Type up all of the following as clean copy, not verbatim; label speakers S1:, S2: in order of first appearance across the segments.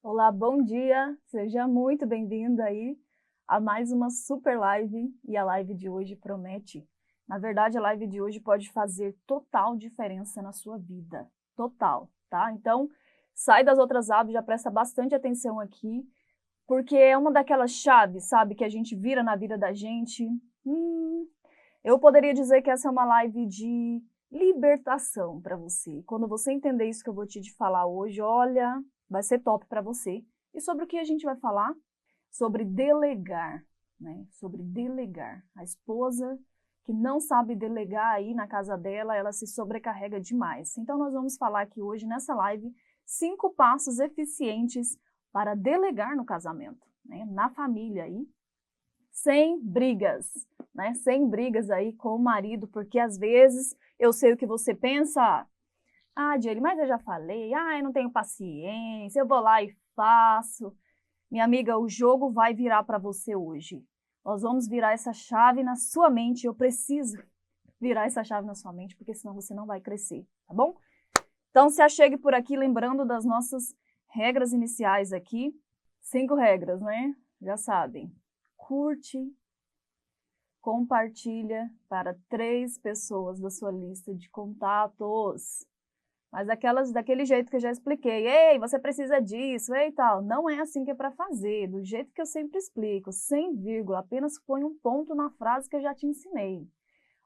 S1: Olá, bom dia! Seja muito bem-vindo aí a mais uma super live e a live de hoje promete. Na verdade, a live de hoje pode fazer total diferença na sua vida, total, tá? Então, sai das outras abas, já presta bastante atenção aqui, porque é uma daquelas chaves, sabe, que a gente vira na vida da gente. Eu poderia dizer que essa é uma live de libertação para você. Quando você entender isso que eu vou te falar hoje, olha, vai ser top para você. E sobre o que a gente vai falar? Sobre delegar, né? Sobre delegar. A esposa que não sabe delegar aí na casa dela, ela se sobrecarrega demais. Então nós vamos falar aqui hoje nessa live 5 passos eficientes para delegar no casamento, né? Na família aí, sem brigas, né? Sem brigas aí com o marido, porque às vezes eu sei o que você pensa. Ah, Jaylee, mas eu já falei, eu não tenho paciência, eu vou lá e faço. Minha amiga, o jogo vai virar para você hoje. Nós vamos virar essa chave na sua mente, eu preciso virar essa chave na sua mente, porque senão você não vai crescer, tá bom? Então se achegue por aqui lembrando das nossas regras iniciais aqui. 5 regras, né? Já sabem. Curte, compartilha para 3 pessoas da sua lista de contatos. Mas daquele jeito que eu já expliquei. Ei, você precisa disso, ei tal. Não é assim que é para fazer, do jeito que eu sempre explico, sem vírgula, apenas põe um ponto na frase que eu já te ensinei.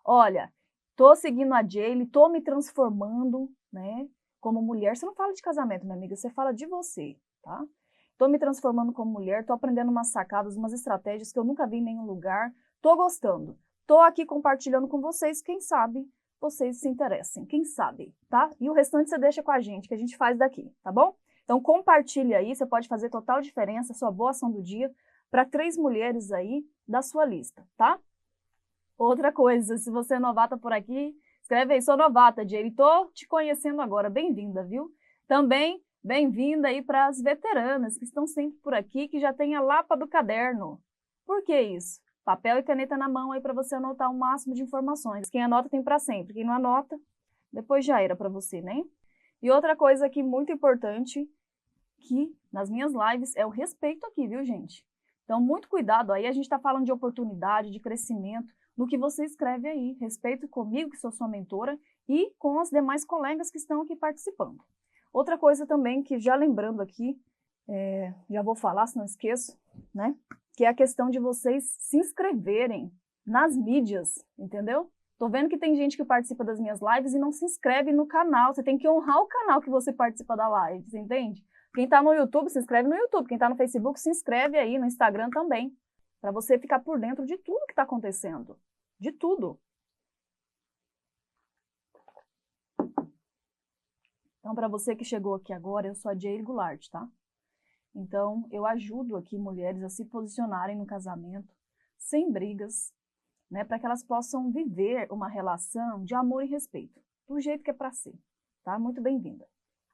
S1: Olha, tô seguindo a Jaylee, tô me transformando, né, como mulher. Você não fala de casamento, minha amiga, você fala de você, tá? Tô me transformando como mulher, tô aprendendo umas sacadas, umas estratégias que eu nunca vi em nenhum lugar. Tô gostando. Tô aqui compartilhando com vocês, quem sabe vocês se interessem, quem sabe, tá? E o restante você deixa com a gente, que a gente faz daqui, tá bom? Então compartilha aí, você pode fazer total diferença, sua boa ação do dia, para 3 mulheres aí da sua lista, tá? Outra coisa, se você é novata por aqui, escreve aí, sou novata, Jaylee, tô te conhecendo agora, bem-vinda, viu? Também bem-vinda aí para as veteranas que estão sempre por aqui, que já tem a lapa do caderno. Por que isso? Papel e caneta na mão aí para você anotar o máximo de informações. Quem anota tem para sempre, quem não anota, depois já era para você, né? E outra coisa aqui muito importante, que nas minhas lives é o respeito aqui, viu, gente? Então, muito cuidado aí, a gente está falando de oportunidade, de crescimento, no que você escreve aí. Respeito comigo, que sou sua mentora, e com as demais colegas que estão aqui participando. Outra coisa também, que já lembrando aqui, já vou falar, se não esqueço, né? Que é a questão de vocês se inscreverem nas mídias, entendeu? Tô vendo que tem gente que participa das minhas lives e não se inscreve no canal. Você tem que honrar o canal que você participa da live, você entende? Quem tá no YouTube, se inscreve no YouTube. Quem tá no Facebook, se inscreve aí, no Instagram também. Para você ficar por dentro de tudo que tá acontecendo. De tudo. Então, para você que chegou aqui agora, eu sou a Jaylee Goulart, tá? Então, eu ajudo aqui mulheres a se posicionarem no casamento, sem brigas, né, para que elas possam viver uma relação de amor e respeito, do jeito que é para ser, tá? Muito bem-vinda.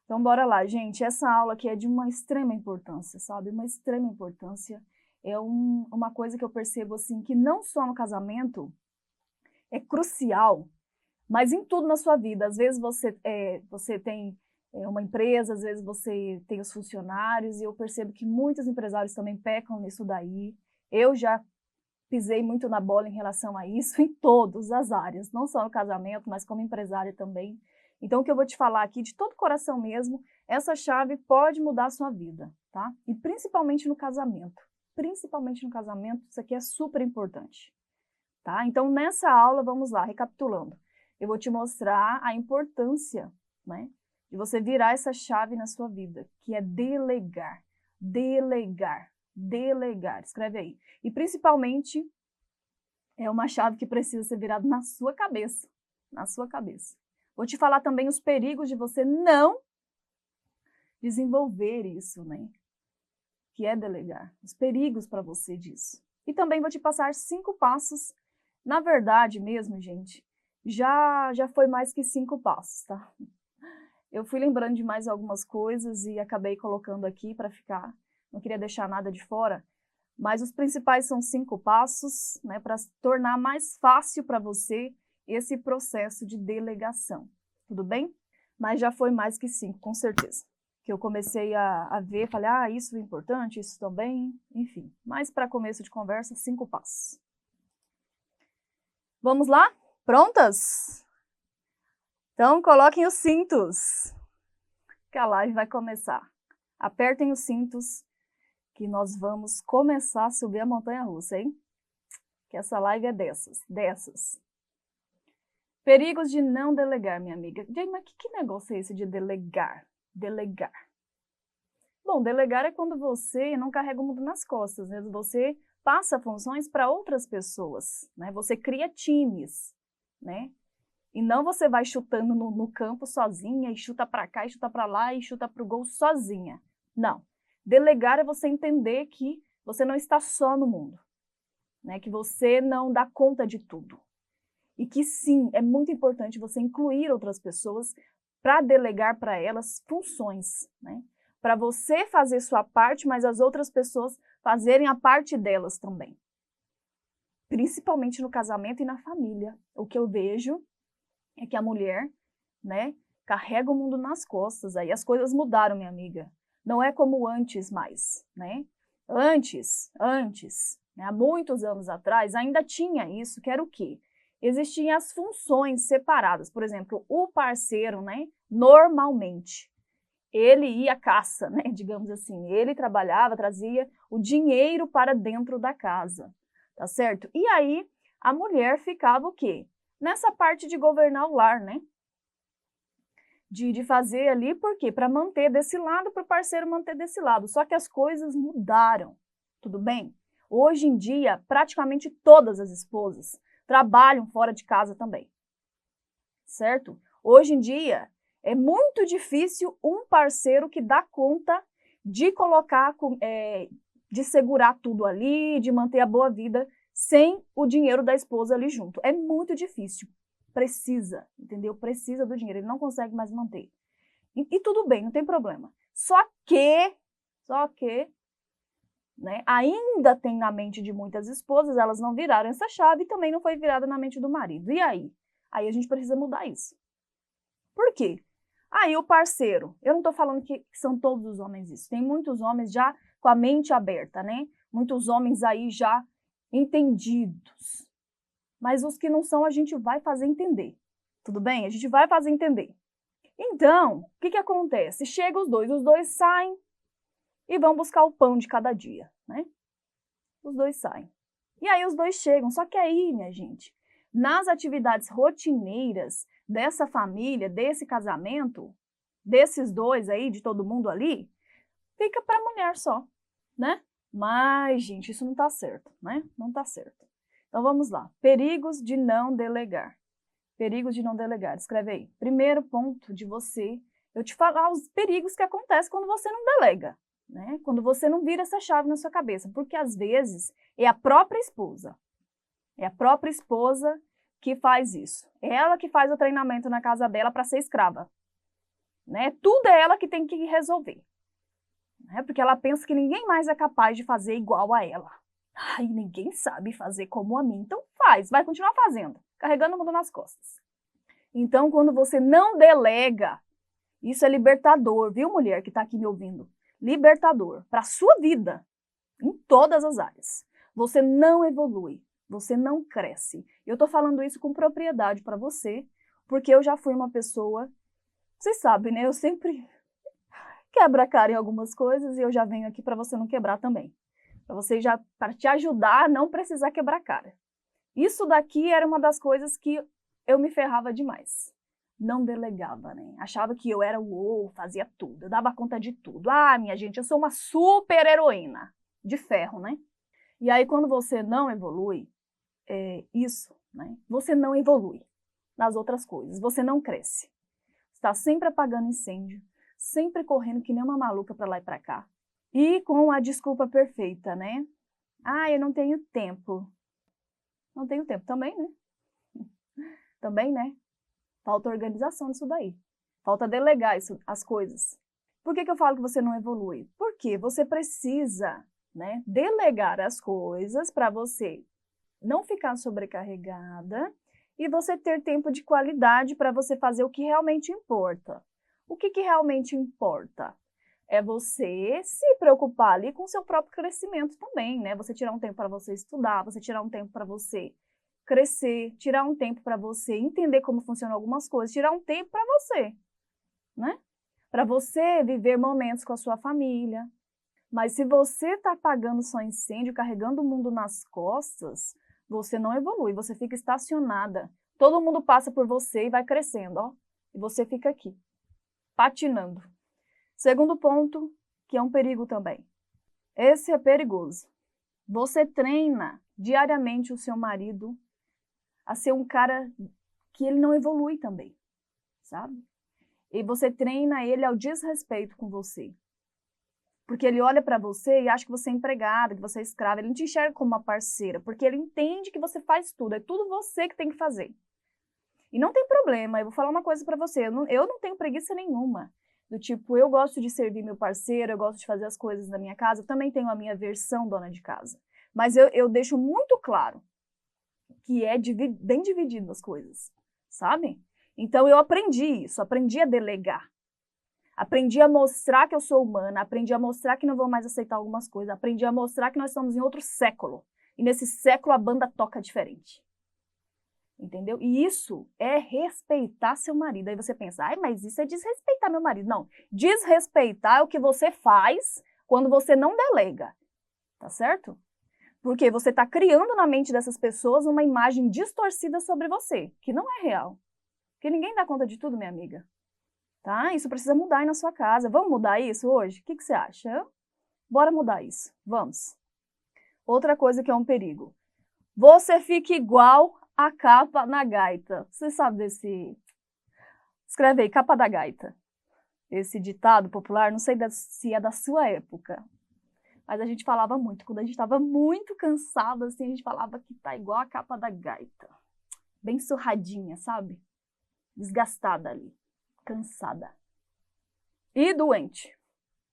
S1: Então, bora lá, gente. Essa aula aqui é de uma extrema importância, sabe? Uma extrema importância. É uma coisa que eu percebo, assim, que não só no casamento é crucial, mas em tudo na sua vida. Às vezes você tem uma empresa, às vezes você tem os funcionários, e eu percebo que muitos empresários também pecam nisso daí. Eu já pisei muito na bola em relação a isso, em todas as áreas, não só no casamento, mas como empresária também. Então, o que eu vou te falar aqui, de todo coração mesmo, essa chave pode mudar a sua vida, tá? E principalmente no casamento. Principalmente no casamento, isso aqui é super importante, tá? Então, nessa aula, vamos lá, recapitulando. Eu vou te mostrar a importância, né, de você virar essa chave na sua vida, que é delegar. Delegar. Delegar. Escreve aí. E principalmente, é uma chave que precisa ser virada na sua cabeça. Na sua cabeça. Vou te falar também os perigos de você não desenvolver isso, né? Que é delegar. Os perigos para você disso. E também vou te passar 5 passos. Na verdade mesmo, gente, já foi mais que 5 passos, tá? Eu fui lembrando de mais algumas coisas e acabei colocando aqui para ficar, não queria deixar nada de fora, mas os principais são 5 passos, né, para tornar mais fácil para você esse processo de delegação, tudo bem? Mas já foi mais que 5, com certeza. que eu comecei a ver, falei, ah, isso é importante, isso também, enfim. Mas para começo de conversa, 5 passos. Vamos lá? Prontas? Então, coloquem os cintos, que a live vai começar. Apertem os cintos, que nós vamos começar a subir a montanha-russa, hein? Que essa live é dessas. Perigos de não delegar, minha amiga. Jay, mas que negócio é esse de delegar? Delegar. Bom, delegar é quando você não carrega o mundo nas costas, né? Você passa funções para outras pessoas, né? Você cria times, né? E não você vai chutando no campo sozinha, e chuta para cá, e chuta para lá, e chuta para o gol sozinha. Não. Delegar é você entender que você não está só no mundo, né? Que você não dá conta de tudo. E que sim, é muito importante você incluir outras pessoas para delegar para elas funções, né? Para você fazer sua parte, mas as outras pessoas fazerem a parte delas também. Principalmente no casamento e na família. O que eu vejo é que a mulher, né, carrega o mundo nas costas. Aí as coisas mudaram, minha amiga. Não é como antes mais, né? Antes, né, há muitos anos atrás, ainda tinha isso, que era o quê? Existiam as funções separadas. Por exemplo, o parceiro, né, normalmente, ele ia à caça, né, digamos assim. Ele trabalhava, trazia o dinheiro para dentro da casa, tá certo? E aí, a mulher ficava o quê? Nessa parte de governar o lar, né? De fazer ali, por quê? Para manter desse lado, para o parceiro manter desse lado. Só que as coisas mudaram, tudo bem? Hoje em dia, praticamente todas as esposas trabalham fora de casa também, certo? Hoje em dia, é muito difícil um parceiro que dá conta de colocar, de segurar tudo ali, de manter a boa vida sem o dinheiro da esposa ali junto. É muito difícil. Precisa, entendeu? Precisa do dinheiro, ele não consegue mais manter. E tudo bem, não tem problema. Só que, né, ainda tem na mente de muitas esposas, elas não viraram essa chave e também não foi virada na mente do marido. E aí? Aí a gente precisa mudar isso. Por quê? Aí o parceiro, eu não estou falando que são todos os homens isso, tem muitos homens já com a mente aberta, né? Muitos homens aí já entendidos. Mas os que não são, a gente vai fazer entender. Tudo bem? A gente vai fazer entender. Então, o que acontece? Chega os dois saem e vão buscar o pão de cada dia, né? Os dois saem. E aí os dois chegam, só que aí, minha gente, nas atividades rotineiras dessa família, desse casamento, desses dois aí, de todo mundo ali, fica para a mulher só, né? Mas, gente, isso não tá certo, né? Não tá certo. Então vamos lá. Perigos de não delegar. Perigos de não delegar. Escreve aí. Primeiro ponto de você, eu te falar os perigos que acontecem quando você não delega, né? Quando você não vira essa chave na sua cabeça, porque às vezes é a própria esposa. É a própria esposa que faz isso. É ela que faz o treinamento na casa dela para ser escrava, né? Tudo é ela que tem que resolver, né? Porque ela pensa que ninguém mais é capaz de fazer igual a ela. Ai, ninguém sabe fazer como a mim, então faz, vai continuar fazendo, carregando o mundo nas costas. Então, quando você não delega, isso é libertador, viu, mulher que está aqui me ouvindo? Libertador para a sua vida, em todas as áreas. Você não evolui, você não cresce. Eu estou falando isso com propriedade para você, porque eu já fui uma pessoa, vocês sabem, né? Eu sempre quebro a cara em algumas coisas e eu já venho aqui para você não quebrar também. Para te ajudar a não precisar quebrar a cara. Isso daqui era uma das coisas que eu me ferrava demais. Não delegava, né? Achava que eu era fazia tudo, eu dava conta de tudo. Ah, minha gente, eu sou uma super heroína de ferro, né? E aí, quando você não evolui, né? Você não evolui nas outras coisas, você não cresce. Está sempre apagando incêndio, sempre correndo que nem uma maluca para lá e para cá. E com a desculpa perfeita, né? Ah, eu não tenho tempo. Não tenho tempo também, né? Também, né? Falta organização nisso daí. Falta delegar as coisas. Por que eu falo que você não evolui? Porque você precisa, né, delegar as coisas para você não ficar sobrecarregada e você ter tempo de qualidade para você fazer o que realmente importa. O que realmente importa? é você se preocupar ali com o seu próprio crescimento também, né? Você tirar um tempo para você estudar, você tirar um tempo para você crescer, tirar um tempo para você entender como funcionam algumas coisas, tirar um tempo para você, né? Para você viver momentos com a sua família. Mas se você está apagando só incêndio, carregando o mundo nas costas, você não evolui, você fica estacionada. Todo mundo passa por você e vai crescendo, ó. E você fica aqui, patinando. Segundo ponto, que é um perigo também. Esse é perigoso. Você treina diariamente o seu marido a ser um cara que ele não evolui também, sabe? E você treina ele ao desrespeito com você. Porque ele olha para você e acha que você é empregada, que você é escrava. Ele não te enxerga como uma parceira, porque ele entende que você faz tudo. É tudo você que tem que fazer. E não tem problema, eu vou falar uma coisa para você. Eu não tenho preguiça nenhuma. Do tipo, eu gosto de servir meu parceiro, eu gosto de fazer as coisas na minha casa. Eu também tenho a minha versão dona de casa. Mas eu deixo muito claro que é bem dividido as coisas, sabe? Então eu aprendi isso, aprendi a delegar. Aprendi a mostrar que eu sou humana, aprendi a mostrar que não vou mais aceitar algumas coisas, aprendi a mostrar que nós estamos em outro século. E nesse século a banda toca diferente. Entendeu? E isso é respeitar seu marido. Aí você pensa, ai, mas isso é desrespeitar meu marido. Não, desrespeitar é o que você faz quando você não delega, tá certo? Porque você está criando na mente dessas pessoas uma imagem distorcida sobre você, que não é real. Porque ninguém dá conta de tudo, minha amiga. Tá? Isso precisa mudar aí na sua casa. Vamos mudar isso hoje? O que você acha? Bora mudar isso. Vamos. Outra coisa que é um perigo. Você fica igual a capa na gaita. Você sabe desse... Escreve aí, capa da gaita. Esse ditado popular, não sei se é da sua época. Mas a gente falava muito. Quando a gente estava muito cansado, assim, a gente falava que tá igual a capa da gaita. Bem surradinha, sabe? Desgastada ali. Cansada. E doente,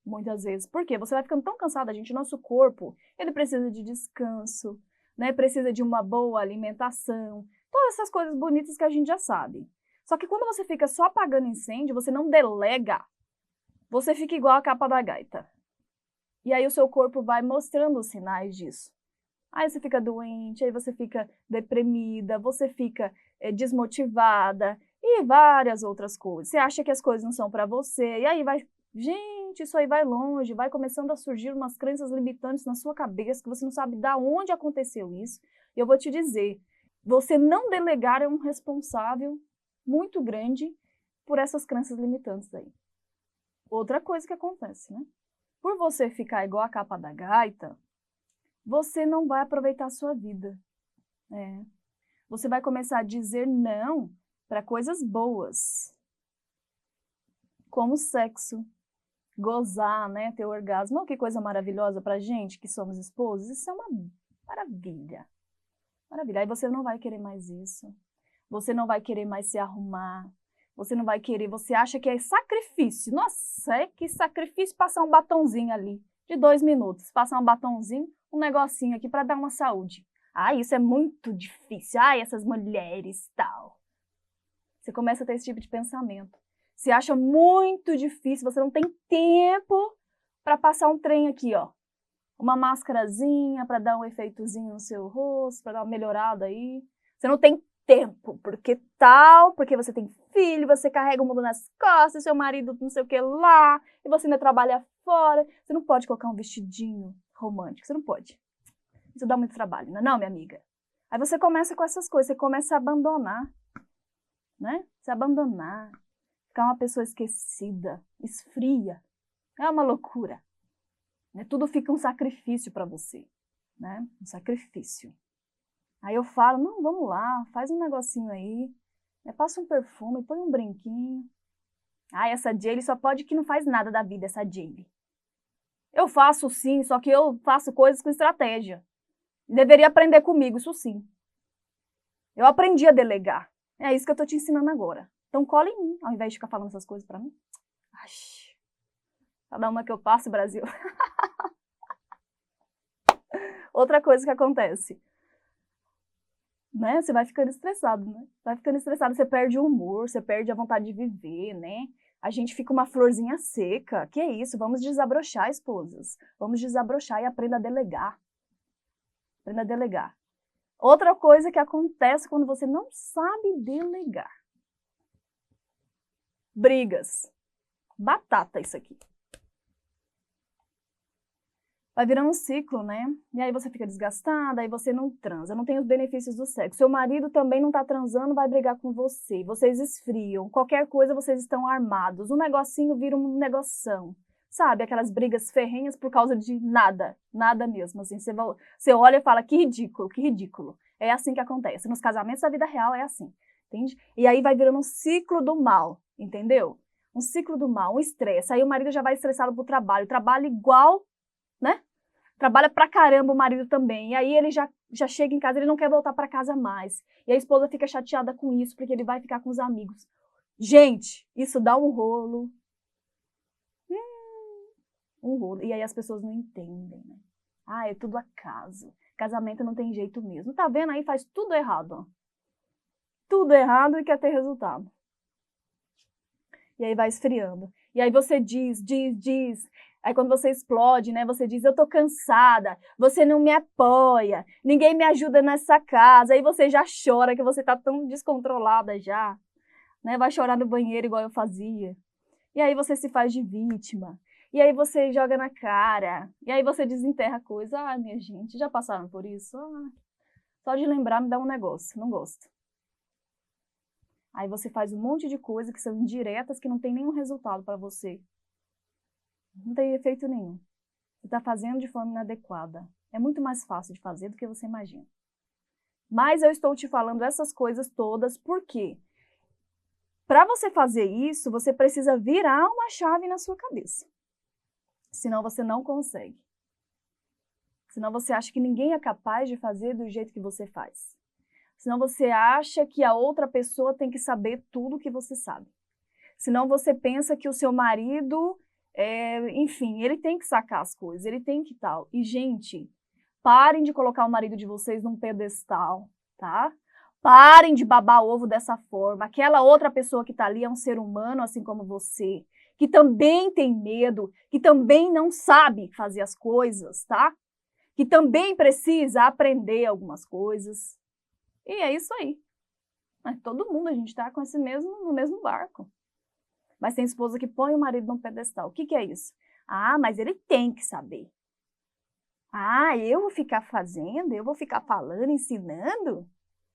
S1: muitas vezes. Por quê? Você vai ficando tão cansada, gente, nosso corpo, ele precisa de descanso, né? Precisa de uma boa alimentação, todas essas coisas bonitas que a gente já sabe. Só que quando você fica só apagando incêndio, você não delega, você fica igual a capa da gaita. E aí o seu corpo vai mostrando os sinais disso. Aí você fica doente, aí você fica deprimida, você fica desmotivada, e várias outras coisas. Você acha que as coisas não são para você, e aí vai... Gente, isso aí vai longe, vai começando a surgir umas crenças limitantes na sua cabeça, que você não sabe de onde aconteceu isso. E eu vou te dizer, você não delegar é um responsável muito grande por essas crenças limitantes aí. Outra coisa que acontece, né? Por você ficar igual a capa da gaita, você não vai aproveitar a sua vida. Você vai começar a dizer não para coisas boas, como sexo, gozar, né, ter orgasmo. Oh, que coisa maravilhosa pra gente que somos esposos. Isso é uma maravilha. Maravilha. Aí você não vai querer mais isso. Você não vai querer mais se arrumar. Você não vai querer, você acha que é sacrifício. Nossa, é que sacrifício passar um batonzinho ali, de 2 minutos. Passar um batonzinho, um negocinho aqui para dar uma saúde. Ah, isso é muito difícil. Ai, essas mulheres, tal. Você começa a ter esse tipo de pensamento. Você acha muito difícil, você não tem tempo para passar um trem aqui, ó. Uma máscarazinha para dar um efeitozinho no seu rosto, para dar uma melhorada aí. Você não tem tempo, porque tal, porque você tem filho, você carrega o mundo nas costas, seu marido não sei o que lá, e você ainda trabalha fora. Você não pode colocar um vestidinho romântico, você não pode. Isso dá muito trabalho, não é não, minha amiga? Aí você começa com essas coisas, você começa a abandonar, né? Se abandonar, ficar uma pessoa esquecida, esfria. É uma loucura. Né? Tudo fica um sacrifício para você, né? Um sacrifício. Aí eu falo, não, vamos lá, faz um negocinho aí, né? Passa um perfume, põe um brinquinho. Ah, essa Jaylee só pode que não faz nada da vida, essa Jaylee. Eu faço sim, só que eu faço coisas com estratégia. Deveria aprender comigo, isso sim. Eu aprendi a delegar. É isso que eu tô te ensinando agora. Então cola em mim, ao invés de ficar falando essas coisas pra mim. Ai, cada uma que eu passo, Brasil. Outra coisa que acontece. Né? Você vai ficando estressado, né? Vai ficando estressado, você perde o humor, você perde a vontade de viver, né? a gente fica uma florzinha seca. Que é isso? Vamos desabrochar, esposas. Vamos desabrochar e aprenda a delegar. Aprenda a delegar. Outra coisa que acontece quando você não sabe delegar. Brigas. Batata isso aqui. Vai virando um ciclo, né? E aí você fica desgastada, aí você não transa, não tem os benefícios do sexo. Seu marido também não tá transando, vai brigar com você. Vocês esfriam, qualquer coisa vocês estão armados. Um negocinho vira um negoção. Sabe, aquelas brigas ferrenhas por causa de nada, nada mesmo. Assim, você olha e fala, que ridículo, que ridículo. É assim que acontece. Nos casamentos da vida real é assim, entende? E aí vai virando um ciclo do mal, entendeu? Um ciclo do mal, um estresse. Aí o marido já vai estressado pro trabalho, trabalha igual, né? Trabalha pra caramba o marido também. E aí ele já chega em casa, ele não quer voltar pra casa mais. E a esposa fica chateada com isso, porque ele vai ficar com os amigos. Gente, isso dá um rolo. Um rolo. E aí as pessoas não entendem, né? Ah, é tudo acaso. Casamento não tem jeito mesmo. Tá vendo aí? Faz tudo errado, ó. Tudo errado e quer ter resultado. E aí vai esfriando. E aí você diz. Aí quando você explode, né? Você diz, eu tô cansada, você não me apoia, ninguém me ajuda nessa casa. Aí você já chora, que você tá tão descontrolada já, né? Vai chorar no banheiro igual eu fazia. E aí você se faz de vítima. E aí você joga na cara. E aí você desenterra a coisa. Ah, minha gente, já passaram por isso? Ah, só de lembrar me dá um negócio, não gosto. Aí você faz um monte de coisa que são indiretas, que não tem nenhum resultado para você. Não tem efeito nenhum. Você está fazendo de forma inadequada. É muito mais fácil de fazer do que você imagina. Mas eu estou te falando essas coisas todas porque para você fazer isso, você precisa virar uma chave na sua cabeça. Senão você não consegue. Senão você acha que ninguém é capaz de fazer do jeito que você faz. Senão você acha que a outra pessoa tem que saber tudo que você sabe. Senão você pensa que o seu marido, enfim, ele tem que sacar as coisas, ele tem que tal. E, gente, parem de colocar o marido de vocês num pedestal, tá? Parem de babar ovo dessa forma. Aquela outra pessoa que tá ali é um ser humano, assim como você, que também tem medo, que também não sabe fazer as coisas, tá? Que também precisa aprender algumas coisas. E é isso aí. Mas todo mundo, a gente tá com no mesmo barco. Mas tem esposa que põe o marido num pedestal. O que que é isso? Ah, mas ele tem que saber. Ah, eu vou ficar fazendo, eu vou ficar falando, ensinando?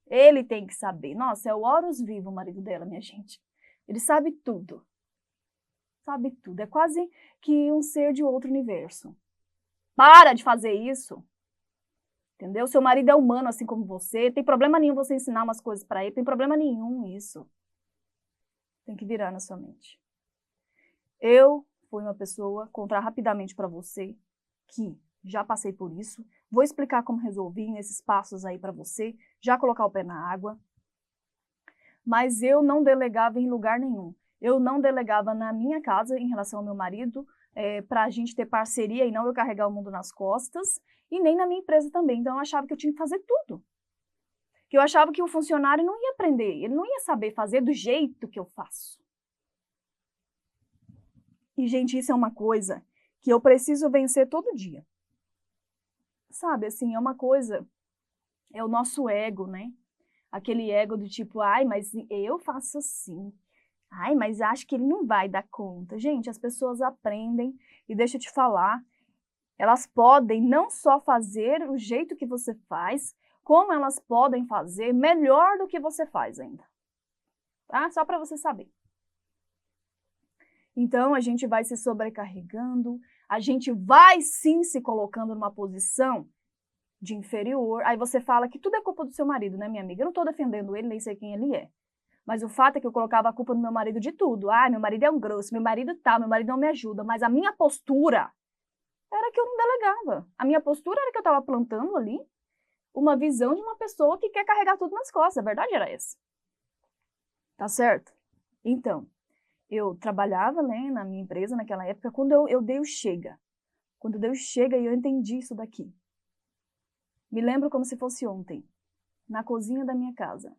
S1: Ele tem que saber. Nossa, é o Horus vivo, o marido dela, minha gente. Ele sabe tudo. Sabe tudo. É quase que um ser de outro universo. Para de fazer isso. Entendeu? Seu marido é humano assim como você. Tem problema nenhum você ensinar umas coisas para ele. Tem problema nenhum isso. Tem que virar na sua mente. Eu fui uma pessoa, contar rapidamente para você, que já passei por isso. Vou explicar como resolvi nesses passos aí para você. Já colocar o pé na água. Mas eu não delegava em lugar nenhum. Eu não delegava na minha casa em relação ao meu marido, para a gente ter parceria e não eu carregar o mundo nas costas, e nem na minha empresa também. Então eu achava que eu tinha que fazer tudo. Que eu achava que o funcionário não ia aprender, ele não ia saber fazer do jeito que eu faço. E, gente, isso é uma coisa que eu preciso vencer todo dia. Sabe, assim, é uma coisa, é o nosso ego, né? Aquele ego do tipo, ai, mas eu faço assim. Ai, mas acho que ele não vai dar conta. Gente, as pessoas aprendem e deixa eu te falar, elas podem não só fazer o jeito que você faz, como elas podem fazer melhor do que você faz ainda. Tá? Só para você saber. Então, a gente vai se sobrecarregando, a gente vai sim se colocando numa posição de inferior. Aí você fala que tudo é culpa do seu marido, né, minha amiga? Eu não estou defendendo ele, nem sei quem ele é. Mas o fato é que eu colocava a culpa no meu marido de tudo. Ah, meu marido é um grosso, meu marido tá, meu marido não me ajuda. Mas a minha postura era que eu não delegava. A minha postura era que eu estava plantando ali uma visão de uma pessoa que quer carregar tudo nas costas. A verdade era essa. Tá certo? Então, eu trabalhava, né, na minha empresa naquela época, quando eu dei o chega. Quando deu chega e eu entendi isso daqui. Me lembro como se fosse ontem, na cozinha da minha casa.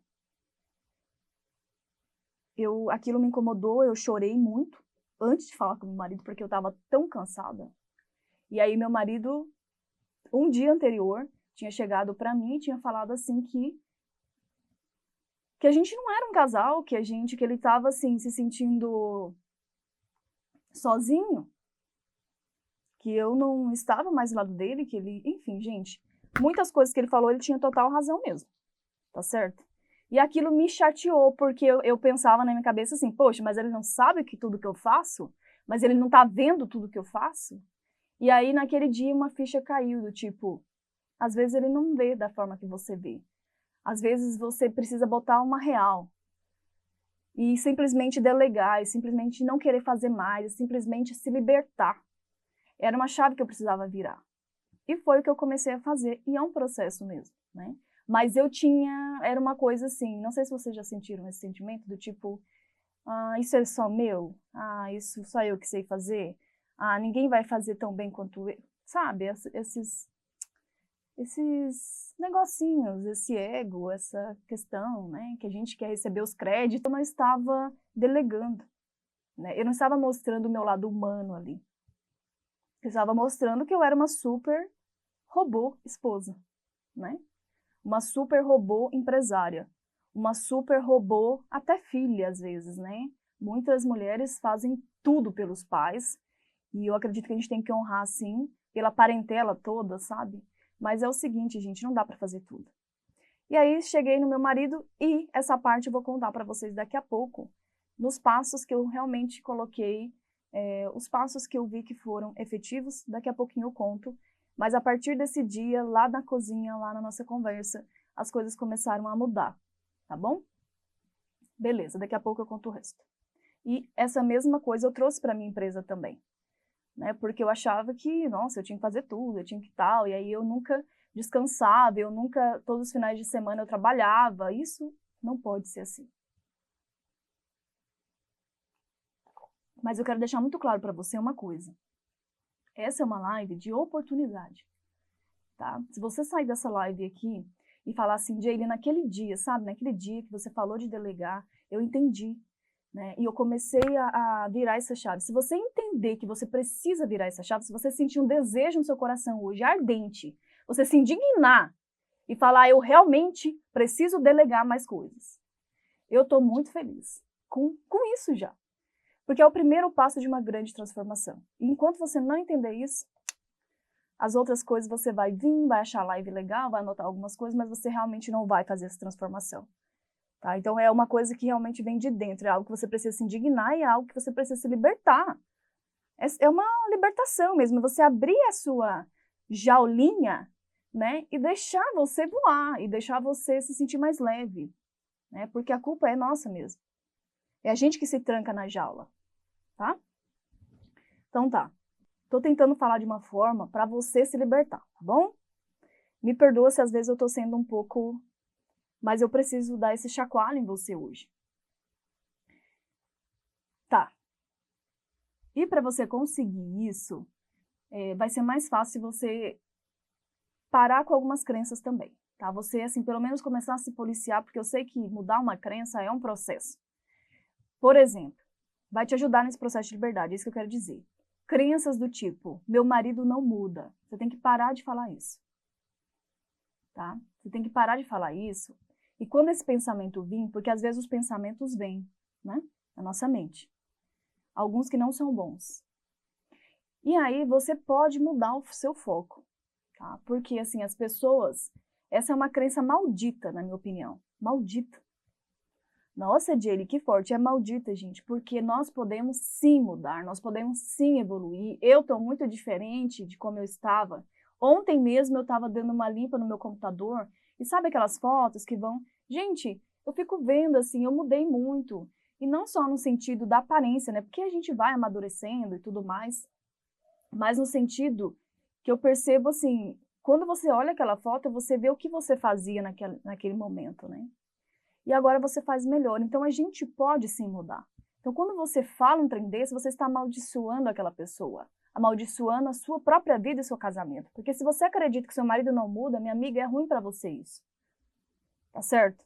S1: aquilo me incomodou, eu chorei muito antes de falar com meu marido, porque eu estava tão cansada. E aí meu marido, um dia anterior, tinha chegado para mim e tinha falado assim que a gente não era um casal, que ele estava assim se sentindo sozinho, que eu não estava mais do lado dele, que ele, enfim, gente, muitas coisas que ele falou, ele tinha total razão mesmo, tá certo? E aquilo me chateou, porque eu pensava na minha cabeça assim, poxa, mas ele não sabe que tudo que eu faço? Mas ele não tá vendo tudo que eu faço? E aí, naquele dia, uma ficha caiu, do tipo, às vezes ele não vê da forma que você vê. Às vezes você precisa botar uma real. E simplesmente delegar, e simplesmente não querer fazer mais, e simplesmente se libertar. Era uma chave que eu precisava virar. E foi o que eu comecei a fazer, e é um processo mesmo, né? Mas era uma coisa assim, não sei se vocês já sentiram esse sentimento do tipo, isso é só meu? Isso só eu que sei fazer? Ninguém vai fazer tão bem quanto eu. Sabe, esses negocinhos, esse ego, essa questão, né, que a gente quer receber os créditos, eu não estava delegando, né? Eu não estava mostrando o meu lado humano ali. Eu estava mostrando que eu era uma super robô esposa, né? Uma super robô empresária, uma super robô até filha às vezes, né? Muitas mulheres fazem tudo pelos pais e eu acredito que a gente tem que honrar, sim, pela parentela toda, sabe? Mas é o seguinte, gente, não dá para fazer tudo. E aí cheguei no meu marido e essa parte eu vou contar para vocês daqui a pouco, nos passos que eu realmente coloquei, os passos que eu vi que foram efetivos, daqui a pouquinho eu conto. Mas a partir desse dia, lá na cozinha, lá na nossa conversa, as coisas começaram a mudar, tá bom? Beleza, daqui a pouco eu conto o resto. E essa mesma coisa eu trouxe para minha empresa também, né? Porque eu achava que, nossa, eu tinha que fazer tudo, eu tinha que tal, e aí eu nunca descansava, todos os finais de semana eu trabalhava. Isso não pode ser assim. Mas eu quero deixar muito claro para você uma coisa. Essa é uma live de oportunidade, tá? Se você sair dessa live aqui e falar assim, Jayle, naquele dia, sabe? Naquele dia que você falou de delegar, eu entendi, né? E eu comecei a virar essa chave. Se você entender que você precisa virar essa chave, se você sentir um desejo no seu coração hoje, ardente, você se indignar e falar, eu realmente preciso delegar mais coisas. Eu estou muito feliz com isso já. Porque é o primeiro passo de uma grande transformação. E enquanto você não entender isso, as outras coisas você vai vir, vai achar a live legal, vai anotar algumas coisas, mas você realmente não vai fazer essa transformação. Tá? Então é uma coisa que realmente vem de dentro, é algo que você precisa se indignar e é algo que você precisa se libertar. É uma libertação mesmo, você abrir a sua jaulinha, né, e deixar você voar, e deixar você se sentir mais leve, né, porque a culpa é nossa mesmo. É a gente que se tranca na jaula, tá? Então tá. Tô tentando falar de uma forma para você se libertar, tá bom? Me perdoa se às vezes eu tô sendo um pouco... Mas eu preciso dar esse chacoalho em você hoje. Tá. E para você conseguir isso, vai ser mais fácil você parar com algumas crenças também, tá? Você, assim, pelo menos começar a se policiar, porque eu sei que mudar uma crença é um processo. Por exemplo, vai te ajudar nesse processo de liberdade, é isso que eu quero dizer. Crenças do tipo, meu marido não muda. Você tem que parar de falar isso. Tá? Você tem que parar de falar isso. E quando esse pensamento vir, porque às vezes os pensamentos vêm, né? Na nossa mente. Alguns que não são bons. E aí você pode mudar o seu foco. Tá? Porque assim, as pessoas... Essa é uma crença maldita, na minha opinião. Maldita. Nossa, Jayle, que forte. É maldita, gente, porque nós podemos sim mudar, nós podemos sim evoluir. Eu estou muito diferente de como eu estava. Ontem mesmo eu estava dando uma limpa no meu computador e sabe aquelas fotos que vão... Gente, eu fico vendo assim, eu mudei muito. E não só no sentido da aparência, né? Porque a gente vai amadurecendo e tudo mais, mas no sentido que eu percebo assim, quando você olha aquela foto, você vê o que você fazia naquele momento, né? E agora você faz melhor. Então, a gente pode sim mudar. Então, quando você fala um trem desse, você está amaldiçoando aquela pessoa, amaldiçoando a sua própria vida e seu casamento. Porque se você acredita que seu marido não muda, minha amiga, é ruim para você isso. Tá certo?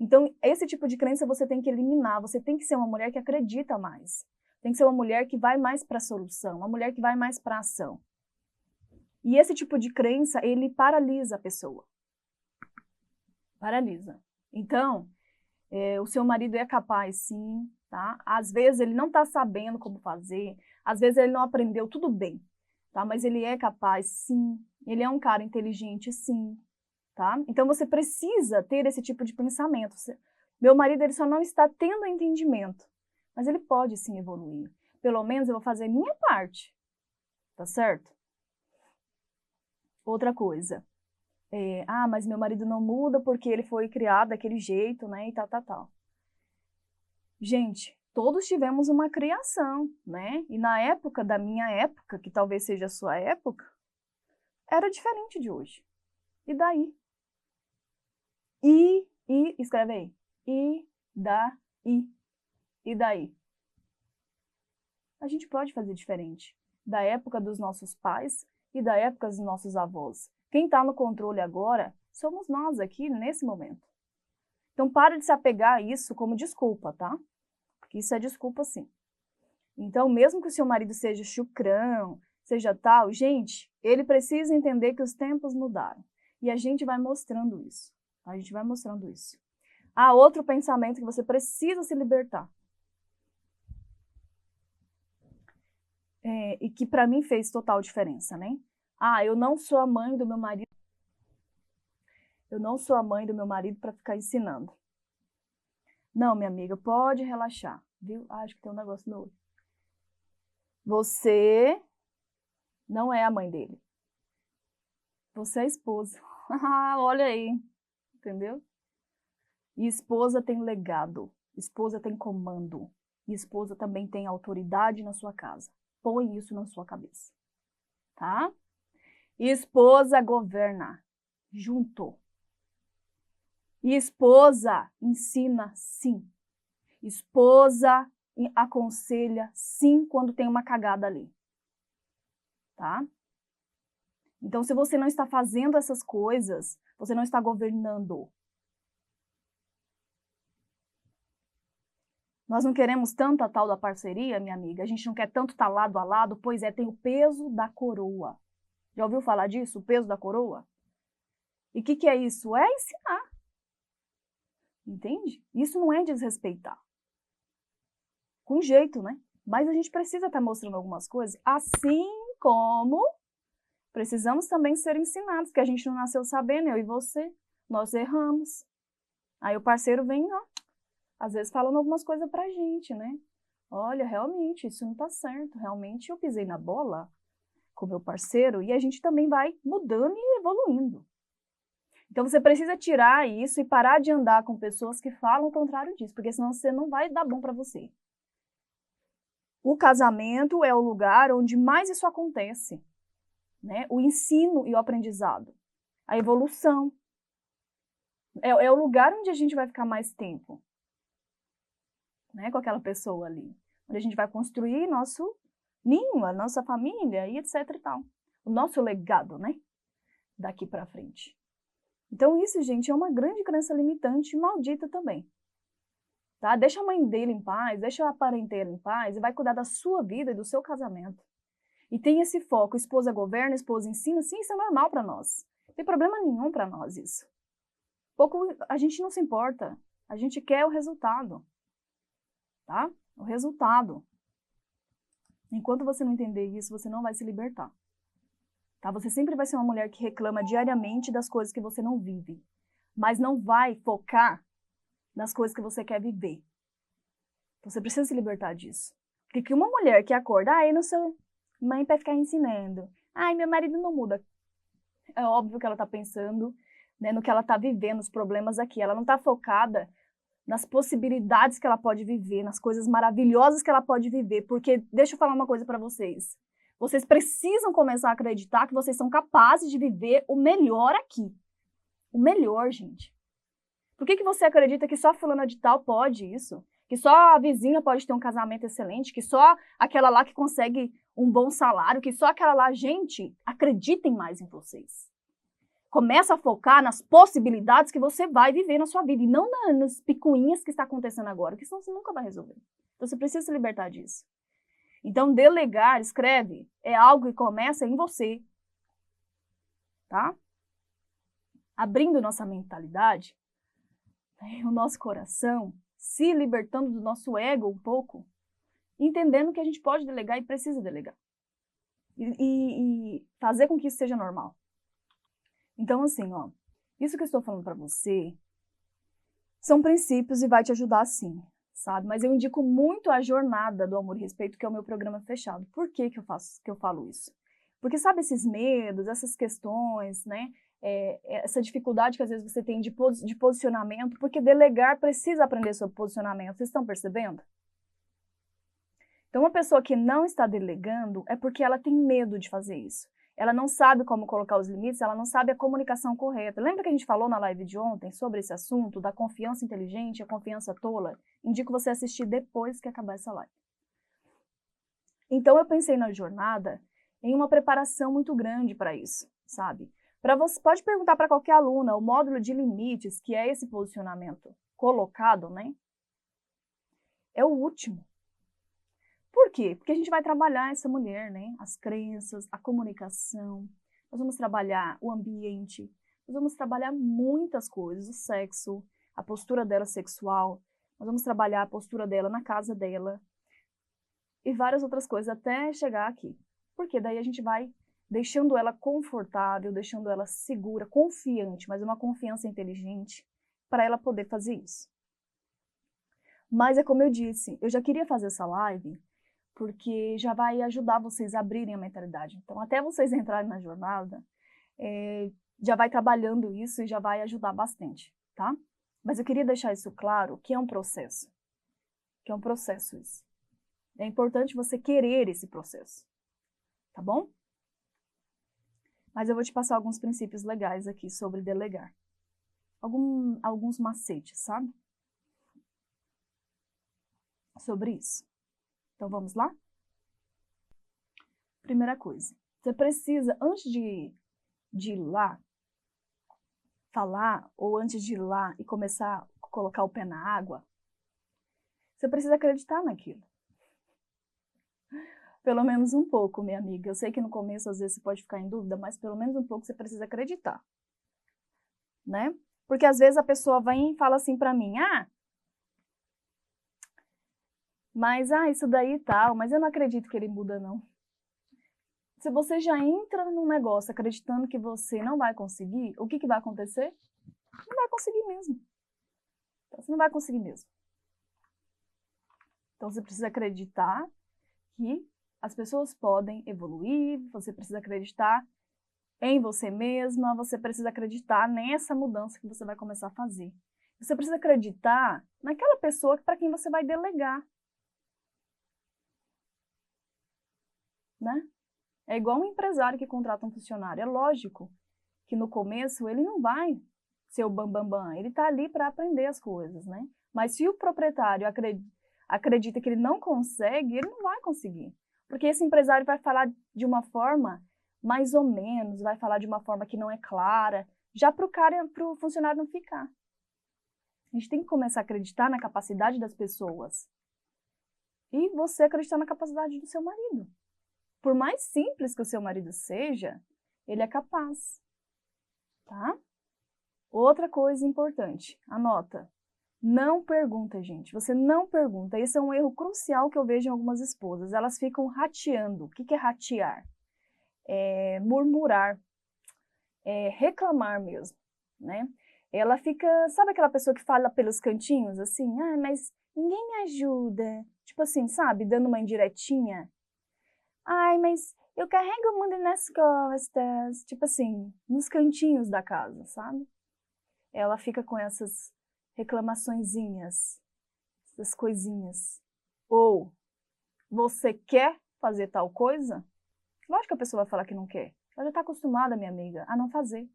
S1: Então, esse tipo de crença você tem que eliminar, você tem que ser uma mulher que acredita mais. Tem que ser uma mulher que vai mais para a solução, uma mulher que vai mais para a ação. E esse tipo de crença, ele paralisa a pessoa. Paralisa. Então, o seu marido é capaz, sim, tá? Às vezes ele não está sabendo como fazer, às vezes ele não aprendeu, tudo bem, tá? Mas ele é capaz, sim. Ele é um cara inteligente, sim, tá? Então você precisa ter esse tipo de pensamento. Meu marido, ele só não está tendo entendimento, mas ele pode sim evoluir. Pelo menos eu vou fazer a minha parte, tá certo? Outra coisa. Mas meu marido não muda porque ele foi criado daquele jeito, né, e tal. Gente, todos tivemos uma criação, né? E na época da minha época, que talvez seja a sua época, era diferente de hoje. E daí? Escreve aí. E daí? E daí? A gente pode fazer diferente. Da época dos nossos pais e da época dos nossos avós. Quem está no controle agora somos nós aqui, nesse momento. Então, para de se apegar a isso como desculpa, tá? Porque isso é desculpa, sim. Então, mesmo que o seu marido seja chucrão, seja tal, gente, ele precisa entender que os tempos mudaram. E a gente vai mostrando isso. A gente vai mostrando isso. Há outro pensamento que você precisa se libertar. E que para mim fez total diferença, né? Eu não sou a mãe do meu marido. Eu não sou a mãe do meu marido para ficar ensinando. Não, minha amiga, pode relaxar, viu? Acho que tem um negócio no olho. Você não é a mãe dele. Você é a esposa. Olha aí, entendeu? E esposa tem legado, esposa tem comando, e esposa também tem autoridade na sua casa. Põe isso na sua cabeça, tá? E esposa governa, junto. E esposa ensina, sim. Esposa aconselha, sim, quando tem uma cagada ali, tá? Então, se você não está fazendo essas coisas, você não está governando. Nós não queremos tanto a tal da parceria, minha amiga? A gente não quer tanto estar lado a lado? Pois é, tem o peso da coroa. Já ouviu falar disso? O peso da coroa? E o que é isso? É ensinar. Entende? Isso não é desrespeitar. Com jeito, né? Mas a gente precisa estar mostrando algumas coisas, assim como precisamos também ser ensinados, que a gente não nasceu sabendo, eu e você. Nós erramos. Aí o parceiro vem, ó, às vezes falando algumas coisas pra gente, né? Olha, realmente, isso não tá certo. Realmente eu pisei na bola com meu parceiro e a gente também vai mudando e evoluindo. Então você precisa tirar isso e parar de andar com pessoas que falam o contrário disso, porque senão você não vai dar bom pra você. O casamento é o lugar onde mais isso acontece, né? O ensino e o aprendizado, a evolução. É o lugar onde a gente vai ficar mais tempo, né, com aquela pessoa ali. Onde a gente vai construir nosso ninho, a nossa família e etc e tal. O nosso legado, né, daqui para frente. Então isso, gente, é uma grande crença limitante e maldita também. Tá? Deixa a mãe dele em paz, deixa a parenteira em paz e vai cuidar da sua vida e do seu casamento. E tem esse foco, esposa governa, esposa ensina, sim, isso é normal para nós. Não tem problema nenhum para nós isso. Pouco a gente não se importa, a gente quer o resultado, tá? O resultado. Enquanto você não entender isso, você não vai se libertar. Tá? Você sempre vai ser uma mulher que reclama diariamente das coisas que você não vive, mas não vai focar nas coisas que você quer viver. Você precisa se libertar disso. Porque que uma mulher que acorda, eu não sou mãe para ficar ensinando. Meu marido não muda. É óbvio que ela está pensando, né, no que ela está vivendo, os problemas aqui. Ela não está focada nas possibilidades que ela pode viver, nas coisas maravilhosas que ela pode viver. Porque, deixa eu falar uma coisa para vocês. Vocês precisam começar a acreditar que vocês são capazes de viver o melhor aqui. O melhor, gente. Por que você acredita que só fulana de tal pode isso? Que só a vizinha pode ter um casamento excelente? Que só aquela lá que consegue um bom salário? Que só aquela lá... Gente, acreditem mais em vocês. Começa a focar nas possibilidades que você vai viver na sua vida e não nas picuinhas que está acontecendo agora, porque senão você nunca vai resolver. Então você precisa se libertar disso. Então delegar, escreve, é algo que começa em você, tá? Abrindo nossa mentalidade, o nosso coração, se libertando do nosso ego um pouco, entendendo que a gente pode delegar e precisa delegar. E fazer com que isso seja normal. Então, assim, ó, isso que eu estou falando para você são princípios e vai te ajudar sim, sabe? Mas eu indico muito a Jornada do Amor e Respeito, que é o meu programa fechado. Por que que eu falo isso? Porque sabe esses medos, essas questões, né? Essa dificuldade que às vezes você tem de posicionamento, porque delegar precisa aprender sobre posicionamento. Vocês estão percebendo? Então, uma pessoa que não está delegando é porque ela tem medo de fazer isso. Ela não sabe como colocar os limites, ela não sabe a comunicação correta. Lembra que a gente falou na live de ontem sobre esse assunto da confiança inteligente e a confiança tola? Indico você assistir depois que acabar essa live. Então, eu pensei na jornada em uma preparação muito grande para isso, sabe? Você pode perguntar para qualquer aluna, o módulo de limites, que é esse posicionamento colocado, né? É o último. Por quê? Porque a gente vai trabalhar essa mulher, né? As crenças, a comunicação, nós vamos trabalhar o ambiente, nós vamos trabalhar muitas coisas, o sexo, a postura dela sexual, nós vamos trabalhar a postura dela na casa dela e várias outras coisas até chegar aqui. Porque daí a gente vai deixando ela confortável, deixando ela segura, confiante, mas uma confiança inteligente para ela poder fazer isso. Mas é como eu disse, eu já queria fazer essa live porque já vai ajudar vocês a abrirem a mentalidade. Então, até vocês entrarem na jornada, já vai trabalhando isso e já vai ajudar bastante, tá? Mas eu queria deixar isso claro, que é um processo. Que é um processo isso. É importante você querer esse processo, tá bom? Mas eu vou te passar alguns princípios legais aqui sobre delegar. Alguns macetes, sabe? Sobre isso. Então, vamos lá? Primeira coisa, você precisa, antes de ir lá, falar, ou antes de ir lá e começar a colocar o pé na água, você precisa acreditar naquilo. Pelo menos um pouco, minha amiga. Eu sei que no começo, às vezes, você pode ficar em dúvida, mas pelo menos um pouco você precisa acreditar. Né? Porque às vezes a pessoa vem e fala assim pra mim, mas isso daí e tal, mas eu não acredito que ele muda, não. Se você já entra num negócio acreditando que você não vai conseguir, o que vai acontecer? Não vai conseguir mesmo. Então, você não vai conseguir mesmo. Então, você precisa acreditar que as pessoas podem evoluir, você precisa acreditar em você mesma, você precisa acreditar nessa mudança que você vai começar a fazer. Você precisa acreditar naquela pessoa para quem você vai delegar. Né? É igual um empresário que contrata um funcionário. É lógico que no começo ele não vai ser o bambambam, ele está ali para aprender as coisas, né? Mas se o proprietário acredita que ele não consegue, ele não vai conseguir. Porque esse empresário vai falar de uma forma mais ou menos, vai falar de uma forma que não é clara, já para o funcionário não ficar. A gente tem que começar a acreditar na capacidade das pessoas. E você acreditar na capacidade do seu marido. Por mais simples que o seu marido seja, ele é capaz, tá? Outra coisa importante, anota. Não pergunta, gente. Você não pergunta. Esse é um erro crucial que eu vejo em algumas esposas. Elas ficam rateando. O que é ratear? É murmurar. É reclamar mesmo, né? Ela fica, sabe aquela pessoa que fala pelos cantinhos, assim? Mas ninguém me ajuda. Tipo assim, sabe? Dando uma indiretinha. Mas eu carrego o mundo nas costas. Tipo assim, nos cantinhos da casa, sabe? Ela fica com essas reclamaçõezinhas, essas coisinhas. Ou, você quer fazer tal coisa? Lógico que a pessoa vai falar que não quer. Ela já está acostumada, minha amiga, a não fazer.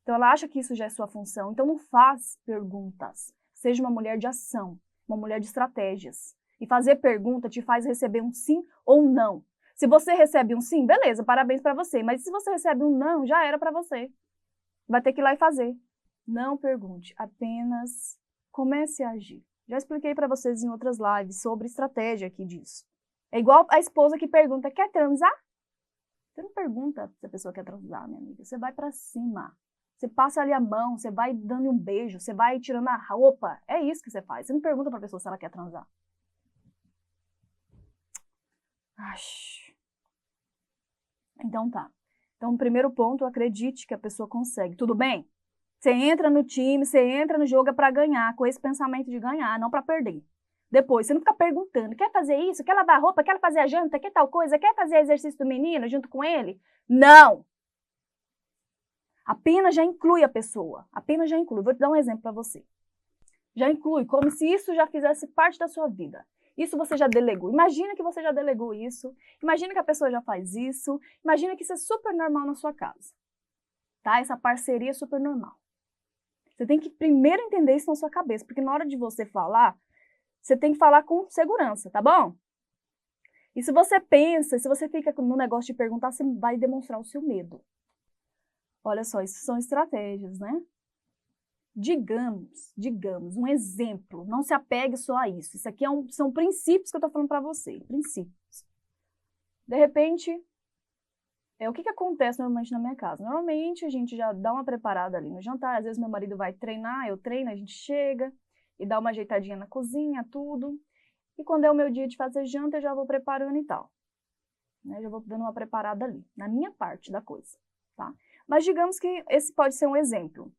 S1: Então ela acha que isso já é sua função. Então não faz perguntas. Seja uma mulher de ação, uma mulher de estratégias. E fazer pergunta te faz receber um sim ou um não. Se você recebe um sim, beleza, parabéns para você. Mas se você recebe um não, já era para você. vai ter que ir lá e fazer. Não pergunte, apenas comece a agir. Já expliquei para vocês em outras lives sobre estratégia aqui disso. É igual a esposa que pergunta, quer transar? Você não pergunta se a pessoa quer transar, minha amiga. Você vai para cima. Você passa ali a mão, você vai dando um beijo, você vai tirando a roupa. É isso que você faz. Você não pergunta para a pessoa se ela quer transar. Então tá. Então, primeiro ponto, acredite que a pessoa consegue. Tudo bem? Você entra no time, você entra no jogo é para ganhar, com esse pensamento de ganhar, não para perder. Depois, você não fica perguntando, quer fazer isso? Quer lavar a roupa? Quer fazer a janta? Quer tal coisa? Quer fazer exercício do menino junto com ele? Não! Apenas já inclui a pessoa. Apenas já inclui. Vou te dar um exemplo para você. Já inclui, como se isso já fizesse parte da sua vida. Isso você já delegou. Imagina que você já delegou isso. Imagina que a pessoa já faz isso. Imagina que isso é super normal na sua casa. Tá? Essa parceria é super normal. Você tem que primeiro entender isso na sua cabeça, porque na hora de você falar, você tem que falar com segurança, tá bom? E se você pensa, se você fica no negócio de perguntar, você vai demonstrar o seu medo. Olha só, isso são estratégias, né? Digamos, um exemplo. Não se apegue só a isso. Isso aqui são princípios que eu estou falando para você. Princípios. De repente, o que acontece normalmente na minha casa? Normalmente a gente já dá uma preparada ali no jantar. Às vezes meu marido vai treinar, eu treino, a gente chega e dá uma ajeitadinha na cozinha, tudo. E quando é o meu dia de fazer janta, eu já vou preparando e tal. Né? Já vou dando uma preparada ali, na minha parte da coisa. Tá? Mas digamos que esse pode ser um exemplo.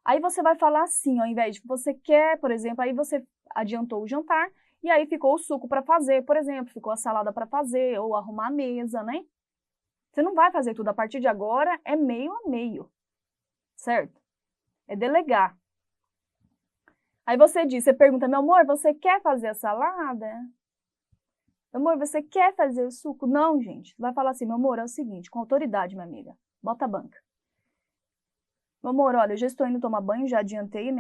S1: Aí você vai falar assim, ao invés de que você quer, por exemplo, aí você adiantou o jantar e aí ficou o suco para fazer, por exemplo, ficou a salada para fazer ou arrumar a mesa, né? Você não vai fazer tudo. A partir de agora é meio a meio, certo? É delegar. Aí você pergunta, meu amor, você quer fazer a salada? Meu amor, você quer fazer o suco? Não, gente. Você vai falar assim, meu amor, é o seguinte, com autoridade, minha amiga, bota a banca. Meu amor, olha, eu já estou indo tomar banho, já adiantei a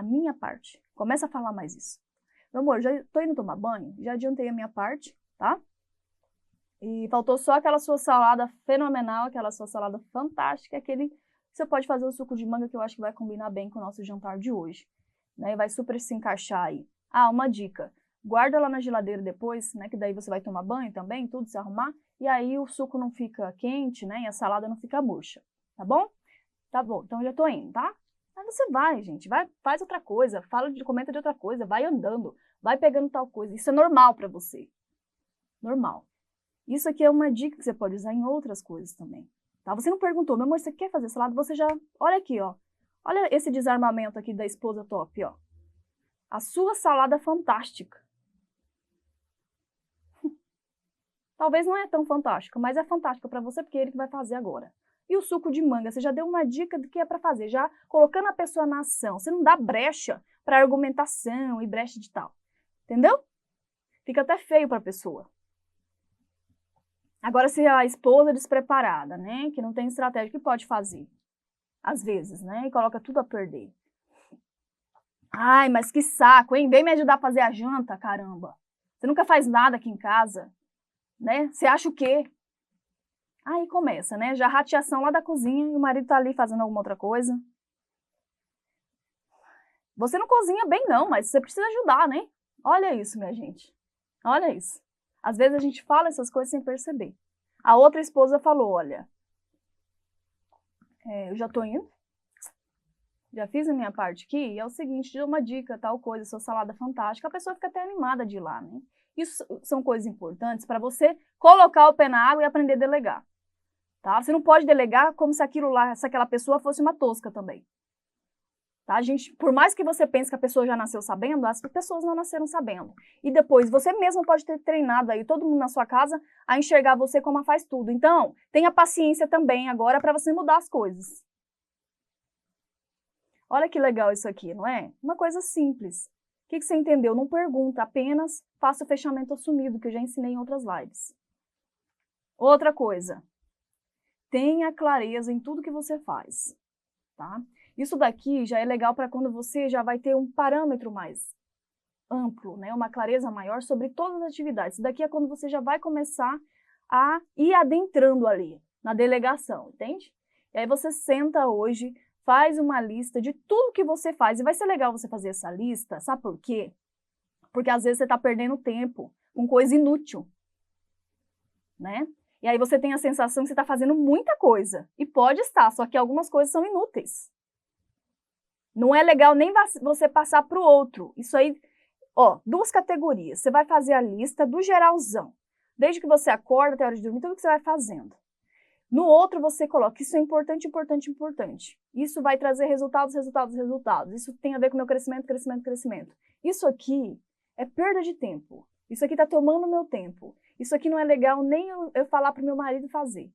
S1: minha parte. Começa a falar mais isso. Meu amor, já estou indo tomar banho, já adiantei a minha parte, tá? E faltou só aquela sua salada fenomenal, aquela sua salada fantástica, você pode fazer o suco de manga que eu acho que vai combinar bem com o nosso jantar de hoje, né? Vai super se encaixar aí. Ah, uma dica, guarda lá na geladeira depois, né? Que daí você vai tomar banho também, tudo se arrumar, e aí o suco não fica quente, né? E a salada não fica murcha, tá bom? Tá bom, então eu já tô indo, tá? Aí você vai, gente, vai, faz outra coisa, comenta de outra coisa, vai andando, vai pegando tal coisa. Isso é normal pra você. Normal. Isso aqui é uma dica que você pode usar em outras coisas também. Tá? Você não perguntou, meu amor, você quer fazer salada? Você já, olha aqui, ó. Olha esse desarmamento aqui da esposa top, ó. A sua salada fantástica. Talvez não é tão fantástica, mas é fantástica pra você porque é ele que vai fazer agora. E o suco de manga, você já deu uma dica do que é para fazer, já colocando a pessoa na ação. Você não dá brecha para argumentação e brecha de tal. Entendeu? Fica até feio para a pessoa. Agora, se a esposa é despreparada, né, que não tem estratégia, o que pode fazer? Às vezes, né, e coloca tudo a perder. Ai, mas que saco, hein? Vem me ajudar a fazer a janta, caramba. Você nunca faz nada aqui em casa, né? Você acha o quê? Aí começa, né? Já rateação lá da cozinha e o marido tá ali fazendo alguma outra coisa. Você não cozinha bem não, mas você precisa ajudar, né? Olha isso, minha gente. Olha isso. Às vezes a gente fala essas coisas sem perceber. A outra esposa falou, olha, eu já tô indo, já fiz a minha parte aqui, e é o seguinte, te dou uma dica, tal coisa, sua salada fantástica, a pessoa fica até animada de ir lá, né? Isso são coisas importantes para você colocar o pé na água e aprender a delegar. Tá? Você não pode delegar como se aquela pessoa fosse uma tosca também. Tá, gente? Por mais que você pense que a pessoa já nasceu sabendo, as pessoas não nasceram sabendo. E depois, você mesmo pode ter treinado aí todo mundo na sua casa a enxergar você como a faz tudo. Então, tenha paciência também agora para você mudar as coisas. Olha que legal isso aqui, não é? Uma coisa simples. O que você entendeu? Não pergunta, apenas faça o fechamento assumido, que eu já ensinei em outras lives. Outra coisa. Tenha clareza em tudo que você faz, tá? Isso daqui já é legal para quando você já vai ter um parâmetro mais amplo, né? Uma clareza maior sobre todas as atividades. Isso daqui é quando você já vai começar a ir adentrando ali, na delegação, entende? E aí você senta hoje, faz uma lista de tudo que você faz. E vai ser legal você fazer essa lista, sabe por quê? Porque às vezes você está perdendo tempo com coisa inútil, né? E aí você tem a sensação que você está fazendo muita coisa. E pode estar, só que algumas coisas são inúteis. Não é legal nem você passar para o outro. Isso aí, ó, 2 categorias. Você vai fazer a lista do geralzão. Desde que você acorda até a hora de dormir, tudo que você vai fazendo. No outro, você coloca, isso é importante, importante, importante. Isso vai trazer resultados, resultados, resultados. Isso tem a ver com o meu crescimento, crescimento, crescimento. Isso aqui é perda de tempo. Isso aqui está tomando meu tempo. Isso aqui não é legal nem eu falar para o meu marido fazer.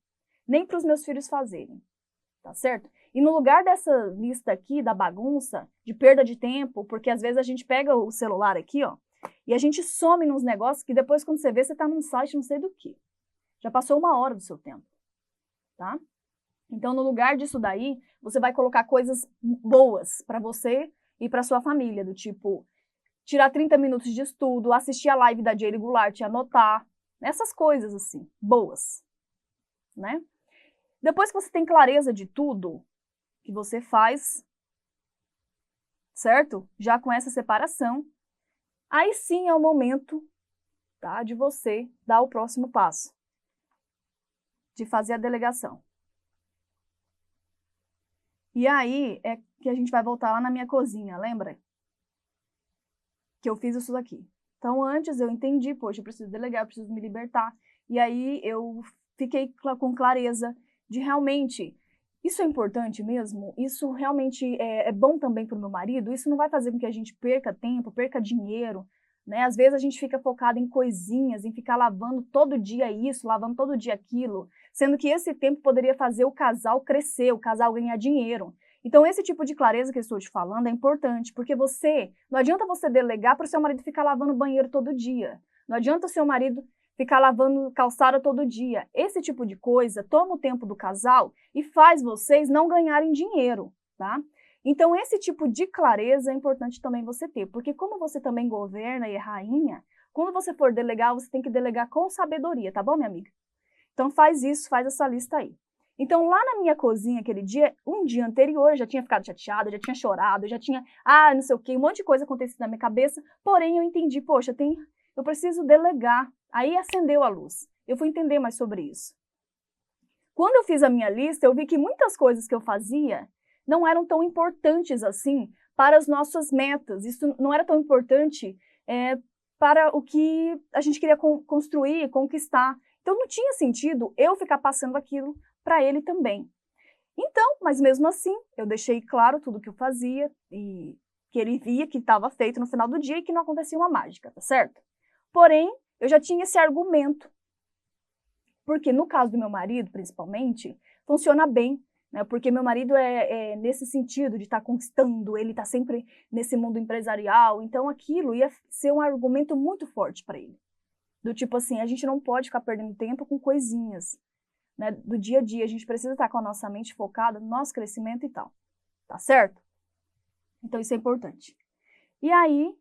S1: Nem para os meus filhos fazerem. Tá certo? E no lugar dessa lista aqui, da bagunça, de perda de tempo, porque às vezes a gente pega o celular aqui, ó, e a gente some nos negócios que depois quando você vê, você está num site não sei do que. Já passou 1 hora do seu tempo. Tá? Então, no lugar disso daí, você vai colocar coisas boas para você e para sua família, do tipo, tirar 30 minutos de estudo, assistir a live da Jaylee Goulart, anotar, essas coisas assim, boas, né? Depois que você tem clareza de tudo que você faz, certo? Já com essa separação, aí sim é o momento, tá, de você dar o próximo passo. De fazer a delegação. E aí é que a gente vai voltar lá na minha cozinha, lembra? Que eu fiz isso daqui. Então antes eu entendi, poxa, eu preciso delegar, eu preciso me libertar. E aí eu fiquei com clareza de realmente, isso é importante mesmo? Isso realmente é bom também para o meu marido? Isso não vai fazer com que a gente perca tempo, perca dinheiro, né? Às vezes a gente fica focado em coisinhas, em ficar lavando todo dia isso, lavando todo dia aquilo, sendo que esse tempo poderia fazer o casal crescer, o casal ganhar dinheiro. Então esse tipo de clareza que eu estou te falando é importante, porque não adianta você delegar para o seu marido ficar lavando o banheiro todo dia. Não adianta o seu marido ficar lavando calçada todo dia. Esse tipo de coisa toma o tempo do casal e faz vocês não ganharem dinheiro, tá? Então, esse tipo de clareza é importante também você ter, porque como você também governa e é rainha, quando você for delegar, você tem que delegar com sabedoria, tá bom, minha amiga? Então, faz isso, faz essa lista aí. Então, lá na minha cozinha, aquele dia, um dia anterior, eu já tinha ficado chateada, já tinha chorado, já tinha, não sei o quê, um monte de coisa acontecido na minha cabeça, porém, eu entendi, poxa, eu preciso delegar. Aí acendeu a luz. Eu fui entender mais sobre isso. Quando eu fiz a minha lista, eu vi que muitas coisas que eu fazia não eram tão importantes assim para as nossas metas. Isso não era tão importante para o que a gente queria construir, conquistar. Então não tinha sentido eu ficar passando aquilo para ele também. Então, mas mesmo assim, eu deixei claro tudo que eu fazia e que ele via que estava feito no final do dia e que não acontecia uma mágica, tá certo? Porém, eu já tinha esse argumento, porque no caso do meu marido, principalmente, funciona bem, né? Porque meu marido é nesse sentido de estar conquistando, ele está sempre nesse mundo empresarial, então aquilo ia ser um argumento muito forte para ele. Do tipo assim, a gente não pode ficar perdendo tempo com coisinhas, né? Do dia a dia, a gente precisa estar com a nossa mente focada no nosso crescimento e tal, tá certo? Então isso é importante. E aí,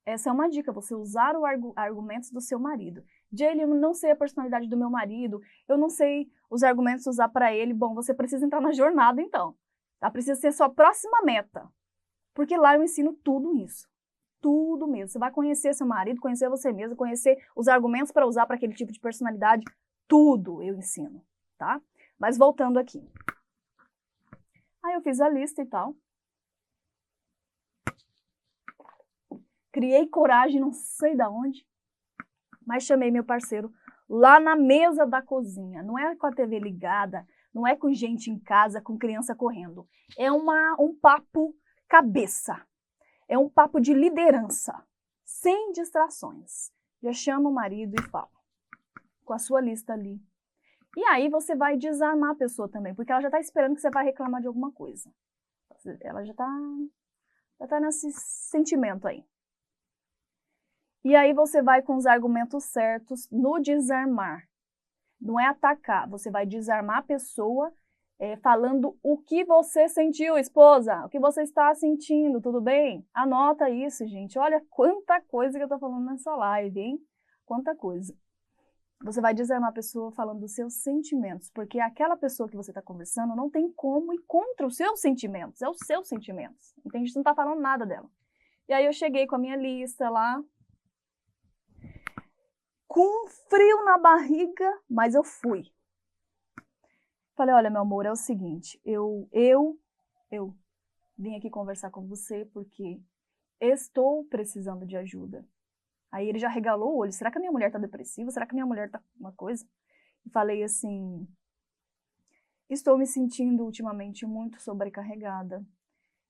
S1: essa é uma dica, você usar os argumentos do seu marido. Jaylee, eu não sei a personalidade do meu marido, eu não sei os argumentos usar para ele. Bom, você precisa entrar na jornada então. Tá? Precisa ser sua próxima meta. Porque lá eu ensino tudo isso. Tudo mesmo. Você vai conhecer seu marido, conhecer você mesmo, conhecer os argumentos para usar para aquele tipo de personalidade. Tudo eu ensino, tá? Mas voltando aqui. Aí eu fiz a lista e tal. Criei coragem, não sei de onde, mas chamei meu parceiro lá na mesa da cozinha. Não é com a TV ligada, não é com gente em casa, com criança correndo. É um papo cabeça. É um papo de liderança, sem distrações. Já chama o marido e fala, com a sua lista ali. E aí você vai desarmar a pessoa também, porque ela já está esperando que você vai reclamar de alguma coisa. Ela já tá nesse sentimento aí. E aí você vai com os argumentos certos no desarmar. Não é atacar, você vai desarmar a pessoa falando o que você sentiu, esposa, o que você está sentindo, tudo bem? Anota isso, gente. Olha quanta coisa que eu tô falando nessa live, hein? Quanta coisa. Você vai desarmar a pessoa falando dos seus sentimentos, porque aquela pessoa que você está conversando não tem como ir contra os seus sentimentos, é os seus sentimentos, entende? Você não está falando nada dela. E aí eu cheguei com a minha lista lá, com frio na barriga, mas eu fui. Falei, olha, meu amor, é o seguinte, eu vim aqui conversar com você porque estou precisando de ajuda. Aí ele já regalou o olho, será que a minha mulher tá depressiva? Será que a minha mulher tá com uma coisa? E falei assim, estou me sentindo ultimamente muito sobrecarregada.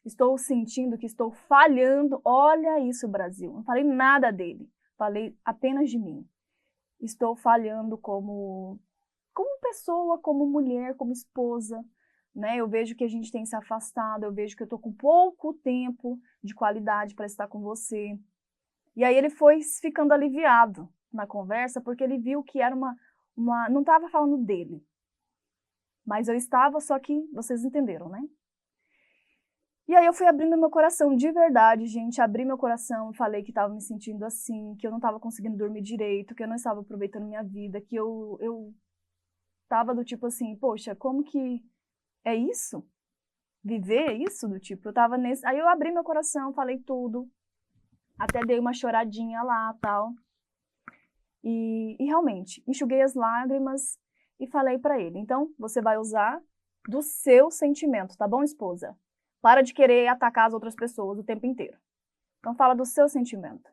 S1: Estou sentindo que estou falhando. Olha isso, Brasil. Não falei nada dele, falei apenas de mim. Estou falhando como pessoa, como mulher, como esposa, né? Eu vejo que a gente tem se afastado, eu vejo que eu estou com pouco tempo de qualidade para estar com você. E aí ele foi ficando aliviado na conversa, porque ele viu que era não estava falando dele. Mas eu estava, só que vocês entenderam, né? E aí eu fui abrindo meu coração, de verdade, gente, abri meu coração e falei que estava me sentindo assim, que eu não estava conseguindo dormir direito, que eu não estava aproveitando minha vida, que eu tava do tipo assim, poxa, como que é isso? Viver é isso? Do tipo, eu tava nesse... Aí eu abri meu coração, falei tudo, até dei uma choradinha lá, tal. E realmente, enxuguei as lágrimas e falei pra ele, então, você vai usar do seu sentimento, tá bom, esposa? Para de querer atacar as outras pessoas o tempo inteiro. Então, fala do seu sentimento.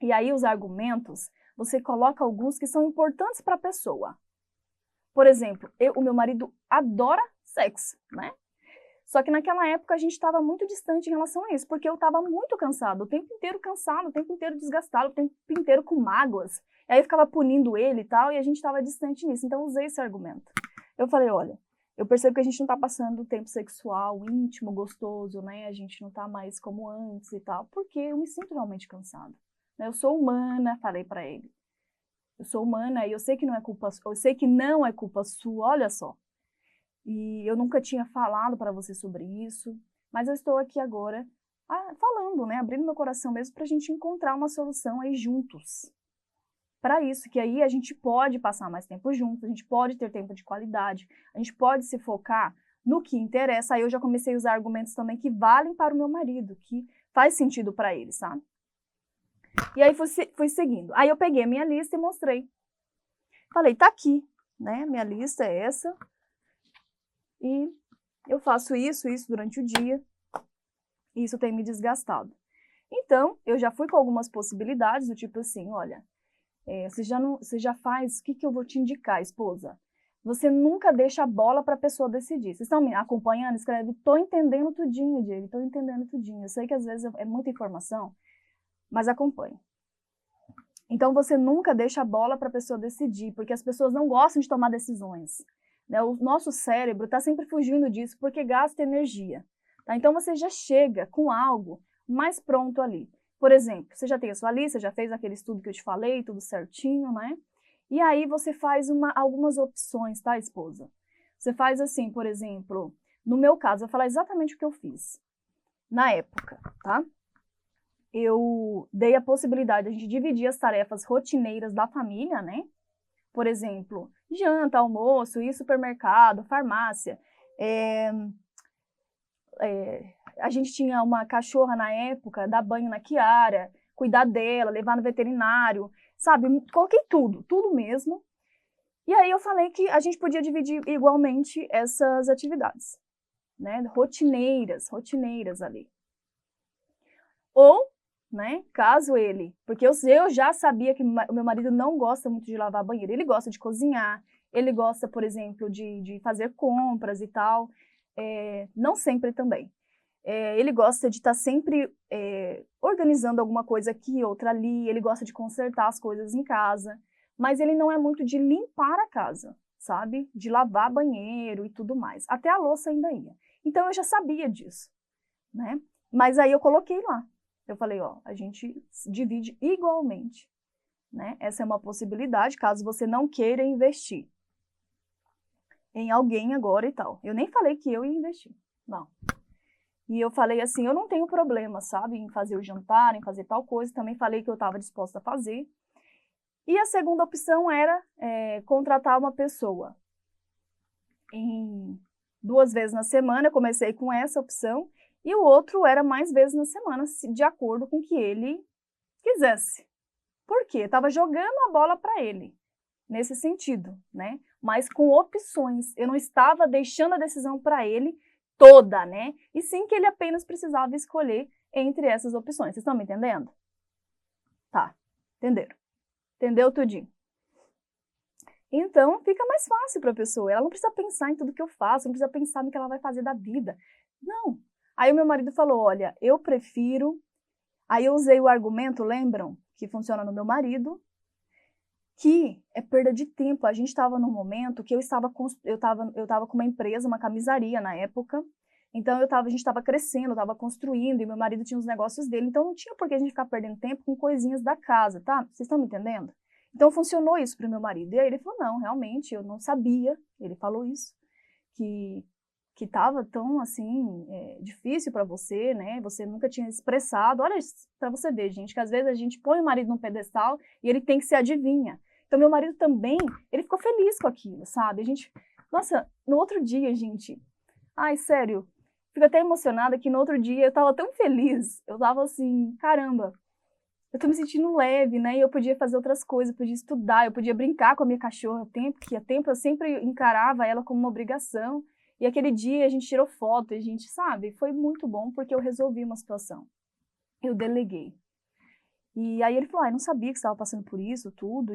S1: E aí, os argumentos, você coloca alguns que são importantes para a pessoa. Por exemplo, o meu marido adora sexo, né? Só que naquela época a gente estava muito distante em relação a isso, porque eu estava muito cansado, o tempo inteiro cansado, o tempo inteiro desgastado, o tempo inteiro com mágoas. E aí eu ficava punindo ele e tal, e a gente estava distante nisso. Então eu usei esse argumento. Eu falei, olha, eu percebo que a gente não está passando tempo sexual, íntimo, gostoso, né? A gente não está mais como antes e tal, porque eu me sinto realmente cansado. Eu sou humana, falei para ele. Eu sou humana e eu sei que não é culpa sua, olha só. E eu nunca tinha falado para você sobre isso, mas eu estou aqui agora falando, né, abrindo meu coração mesmo para a gente encontrar uma solução aí juntos. Para isso, que aí a gente pode passar mais tempo juntos, a gente pode ter tempo de qualidade, a gente pode se focar no que interessa. Aí eu já comecei a usar argumentos também que valem para o meu marido, que faz sentido para ele, sabe? E aí fui seguindo. Aí eu peguei a minha lista e mostrei. Falei, tá aqui, né? Minha lista é essa. E eu faço isso durante o dia. E isso tem me desgastado. Então, eu já fui com algumas possibilidades, do tipo assim, olha, você já faz, o que eu vou te indicar, esposa? Você nunca deixa a bola para a pessoa decidir. Vocês estão me acompanhando? Escreve, tô entendendo tudinho, Diego, tô entendendo tudinho. Eu sei que às vezes é muita informação, mas acompanhe. Então, você nunca deixa a bola para a pessoa decidir, porque as pessoas não gostam de tomar decisões. Né? O nosso cérebro está sempre fugindo disso, porque gasta energia. Tá? Então, você já chega com algo mais pronto ali. Por exemplo, você já tem a sua lista, já fez aquele estudo que eu te falei, tudo certinho, né? E aí você faz algumas opções, tá, esposa? Você faz assim, por exemplo, no meu caso, eu vou falar exatamente o que eu fiz na época, tá? Eu dei a possibilidade de a gente dividir as tarefas rotineiras da família, né? Por exemplo, janta, almoço, ir supermercado, farmácia. A gente tinha uma cachorra na época, dar banho na Kiara, cuidar dela, levar no veterinário, sabe? Coloquei tudo mesmo. E aí eu falei que a gente podia dividir igualmente essas atividades, né? Rotineiras ali. Ou, né, caso ele, porque eu já sabia que o meu marido não gosta muito de lavar banheiro, ele gosta de cozinhar, ele gosta, por exemplo, de fazer compras e tal, não sempre também. Ele gosta de estar sempre organizando alguma coisa aqui, outra ali, ele gosta de consertar as coisas em casa, mas ele não é muito de limpar a casa, sabe? De lavar banheiro e tudo mais. Até a louça ainda ia. Então eu já sabia disso, né? Mas aí eu coloquei lá. Eu falei, ó, a gente divide igualmente, né? Essa é uma possibilidade, caso você não queira investir em alguém agora e tal. Eu nem falei que eu ia investir, não. E eu falei assim, eu não tenho problema, sabe, em fazer o jantar, em fazer tal coisa. Também falei que eu estava disposta a fazer. E a segunda opção era contratar uma pessoa em 2 vezes na semana. Eu comecei com essa opção, e o outro era mais vezes na semana, de acordo com o que ele quisesse. Por quê? Eu estava jogando a bola para ele, nesse sentido, né? Mas com opções. Eu não estava deixando a decisão para ele toda, né? E sim que ele apenas precisava escolher entre essas opções. Vocês estão me entendendo? Tá, entenderam? Entendeu tudinho? Então, fica mais fácil para a pessoa. Ela não precisa pensar em tudo que eu faço, não precisa pensar no que ela vai fazer da vida. Não. Aí o meu marido falou, olha, eu prefiro... Aí eu usei o argumento, lembram? Que funciona no meu marido, que é perda de tempo. A gente estava num momento que eu estava com uma empresa, uma camisaria na época, então a gente estava crescendo, eu estava construindo, e meu marido tinha os negócios dele, então não tinha por que a gente ficar perdendo tempo com coisinhas da casa, tá? Vocês estão me entendendo? Então funcionou isso para o meu marido. E aí ele falou, não, realmente, eu não sabia, ele falou isso, que estava tão, assim, difícil para você, né? Você nunca tinha expressado. Olha, para você ver, gente, que às vezes a gente põe o marido num pedestal e ele tem que ser adivinha. Então, meu marido também, ele ficou feliz com aquilo, sabe? A gente, nossa, no outro dia, gente, ai, sério, fico até emocionada que no outro dia eu tava tão feliz, eu tava assim, caramba, eu tô me sentindo leve, né? E eu podia fazer outras coisas, eu podia estudar, eu podia brincar com a minha cachorra, que a tempo eu sempre encarava ela como uma obrigação. E aquele dia a gente tirou foto, a gente, sabe, foi muito bom porque eu resolvi uma situação. Eu deleguei. E aí ele falou, eu não sabia que você estava passando por isso, tudo,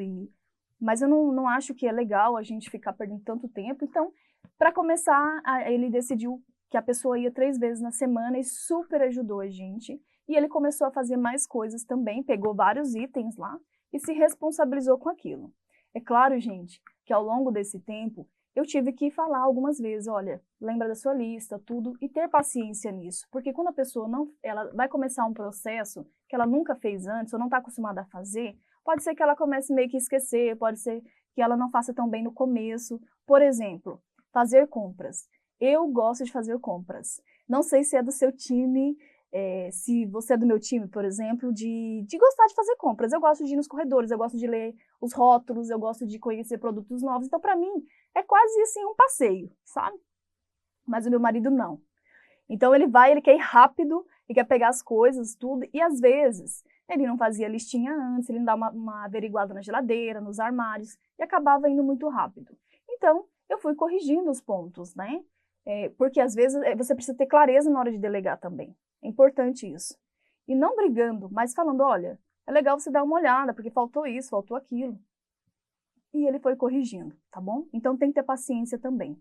S1: mas eu não acho que é legal a gente ficar perdendo tanto tempo. Então, para começar, ele decidiu que a pessoa ia 3 vezes na semana e super ajudou a gente. E ele começou a fazer mais coisas também, pegou vários itens lá e se responsabilizou com aquilo. É claro, gente, que ao longo desse tempo, eu tive que falar algumas vezes, olha, lembra da sua lista, tudo, e ter paciência nisso. Porque quando a pessoa ela vai começar um processo que ela nunca fez antes, ou não está acostumada a fazer, pode ser que ela comece meio que a esquecer, pode ser que ela não faça tão bem no começo. Por exemplo, fazer compras. Eu gosto de fazer compras. Não sei se é do seu time, se você é do meu time, por exemplo, de gostar de fazer compras. Eu gosto de ir nos corredores, eu gosto de ler os rótulos, eu gosto de conhecer produtos novos. Então, para mim, é quase assim um passeio, sabe? Mas o meu marido não. Então ele quer ir rápido, e quer pegar as coisas, tudo, e às vezes ele não fazia listinha antes, ele não dava uma averiguada na geladeira, nos armários, e acabava indo muito rápido. Então, eu fui corrigindo os pontos, né? Porque às vezes você precisa ter clareza na hora de delegar também. É importante isso. E não brigando, mas falando, olha, é legal você dar uma olhada, porque faltou isso, faltou aquilo. E ele foi corrigindo, tá bom? Então tem que ter paciência também.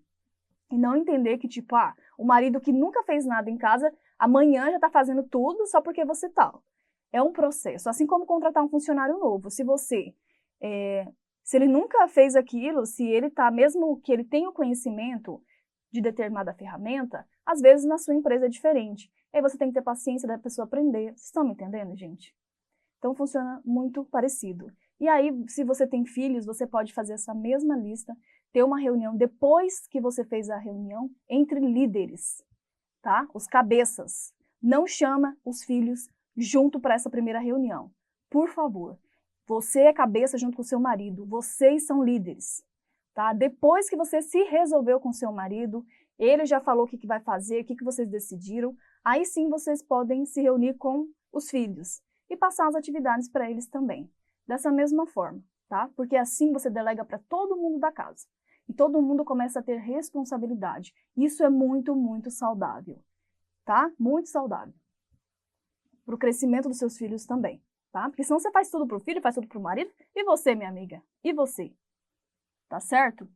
S1: E não entender que, tipo, o marido que nunca fez nada em casa, amanhã já tá fazendo tudo só porque você tal. É um processo. Assim como contratar um funcionário novo. Se ele nunca fez aquilo, se ele tá, mesmo que ele tenha o conhecimento de determinada ferramenta, às vezes na sua empresa é diferente. Aí você tem que ter paciência da pessoa aprender. Vocês estão me entendendo, gente? Então funciona muito parecido. E aí, se você tem filhos, você pode fazer essa mesma lista, ter uma reunião depois que você fez a reunião entre líderes, tá? Os cabeças. Não chama os filhos junto para essa primeira reunião. Por favor. Você é cabeça junto com seu marido. Vocês são líderes, tá? Depois que você se resolveu com seu marido, ele já falou o que vai fazer, o que vocês decidiram, aí sim vocês podem se reunir com os filhos e passar as atividades para eles também. Dessa mesma forma, tá? Porque assim você delega para todo mundo da casa. E todo mundo começa a ter responsabilidade. Isso é muito, muito saudável, tá? Muito saudável. Para o crescimento dos seus filhos também, tá? Porque senão você faz tudo para o filho, faz tudo para o marido. E você, minha amiga? E você? Tá certo?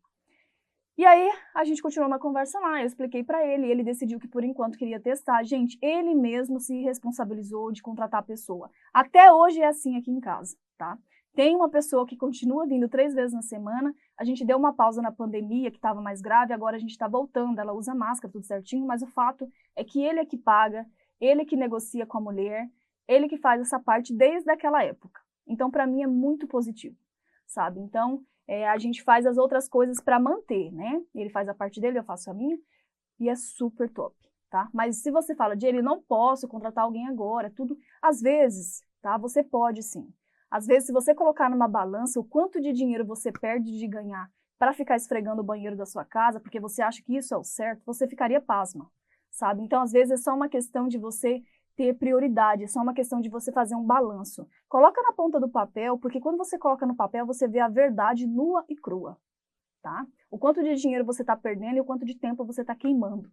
S1: E aí, a gente continuou na conversa lá, eu expliquei para ele, e ele decidiu que por enquanto queria testar. Gente, ele mesmo se responsabilizou de contratar a pessoa. Até hoje é assim aqui em casa, tá? Tem uma pessoa que continua vindo 3 vezes na semana, a gente deu uma pausa na pandemia, que estava mais grave, agora a gente está voltando, ela usa máscara, tudo certinho, mas o fato é que ele é que paga, ele que negocia com a mulher, ele que faz essa parte desde aquela época. Então, para mim, é muito positivo, sabe? Então, a gente faz as outras coisas para manter, né? Ele faz a parte dele, eu faço a minha, e é super top, tá? Mas se você fala de ele, não posso contratar alguém agora, tudo, às vezes, tá? Você pode sim. Às vezes, se você colocar numa balança o quanto de dinheiro você perde de ganhar para ficar esfregando o banheiro da sua casa, porque você acha que isso é o certo, você ficaria pasma, sabe? Então, às vezes, é só uma questão de você ter prioridade, é só uma questão de você fazer um balanço. Coloca na ponta do papel, porque quando você coloca no papel, você vê a verdade nua e crua, tá? O quanto de dinheiro você está perdendo e o quanto de tempo você está queimando.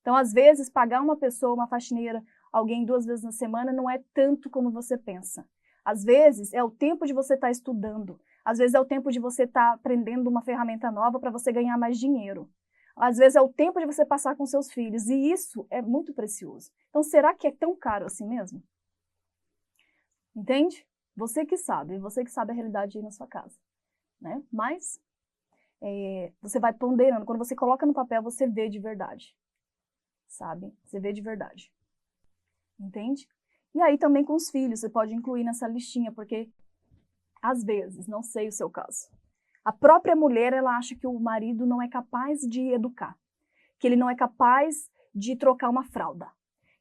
S1: Então, às vezes, pagar uma pessoa, uma faxineira, alguém 2 vezes na semana não é tanto como você pensa. Às vezes, é o tempo de você estar estudando. Às vezes, é o tempo de você estar aprendendo uma ferramenta nova para você ganhar mais dinheiro. Às vezes, é o tempo de você passar com seus filhos. E isso é muito precioso. Então, será que é tão caro assim mesmo? Entende? Você que sabe a realidade aí na sua casa, né? Mas, você vai ponderando. Quando você coloca no papel, você vê de verdade. Sabe? Você vê de verdade. Entende? E aí também com os filhos, você pode incluir nessa listinha, porque às vezes, não sei o seu caso, a própria mulher, ela acha que o marido não é capaz de educar, que ele não é capaz de trocar uma fralda,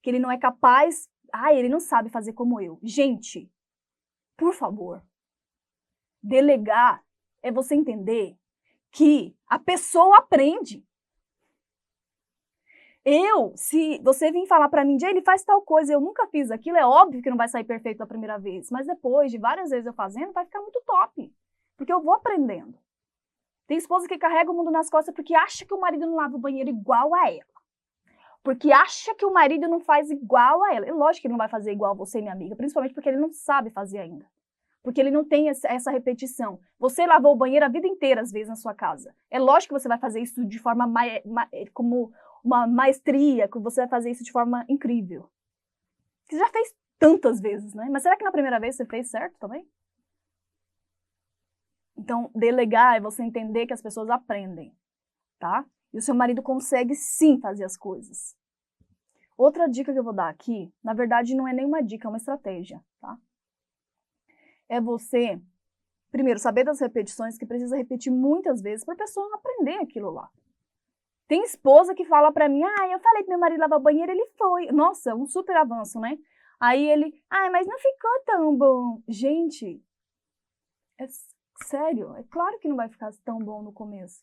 S1: que ele não é capaz, ele não sabe fazer como eu. Gente, por favor, delegar é você entender que a pessoa aprende. Se você vir falar pra mim, Jay, ele faz tal coisa, eu nunca fiz aquilo, é óbvio que não vai sair perfeito da primeira vez, mas depois de várias vezes eu fazendo, vai ficar muito top, porque eu vou aprendendo. Tem esposa que carrega o mundo nas costas porque acha que o marido não lava o banheiro igual a ela, porque acha que o marido não faz igual a ela. É lógico que ele não vai fazer igual a você, minha amiga, principalmente porque ele não sabe fazer ainda, porque ele não tem essa repetição. Você lavou o banheiro a vida inteira, às vezes, na sua casa. É lógico que você vai fazer isso de forma como uma maestria, que você vai fazer isso de forma incrível. Você já fez tantas vezes, né? Mas será que na primeira vez você fez certo também? Então, delegar é você entender que as pessoas aprendem, tá? E o seu marido consegue sim fazer as coisas. Outra dica que eu vou dar aqui, na verdade não é nenhuma dica, é uma estratégia, tá? É você, primeiro, saber das repetições, que precisa repetir muitas vezes para a pessoa aprender aquilo lá. Tem esposa que fala pra mim, eu falei que meu marido lavar o banheiro, ele foi. Nossa, um super avanço, né? Aí ele, mas não ficou tão bom. Gente, é sério, é claro que não vai ficar tão bom no começo.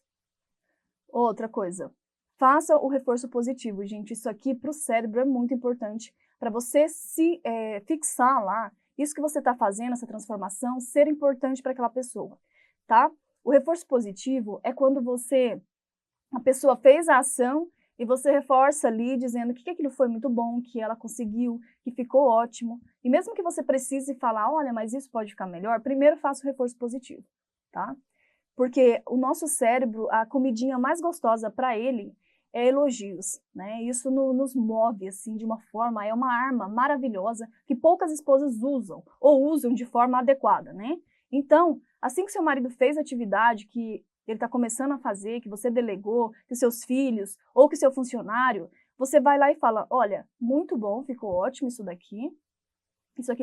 S1: Outra coisa, faça o reforço positivo, gente. Isso aqui pro cérebro é muito importante para você se fixar lá, isso que você está fazendo, essa transformação, ser importante para aquela pessoa, tá? O reforço positivo é quando a pessoa fez a ação e você reforça ali dizendo que aquilo foi muito bom, que ela conseguiu, que ficou ótimo. E mesmo que você precise falar, olha, mas isso pode ficar melhor, primeiro faça o reforço positivo, tá? Porque o nosso cérebro, a comidinha mais gostosa para ele é elogios, né? Isso nos move, assim, de uma forma, é uma arma maravilhosa que poucas esposas usam, ou usam de forma adequada, né? Então, assim que seu marido fez a atividade que ele está começando a fazer, que você delegou, que seus filhos ou que seu funcionário, você vai lá e fala, olha, muito bom, ficou ótimo isso aqui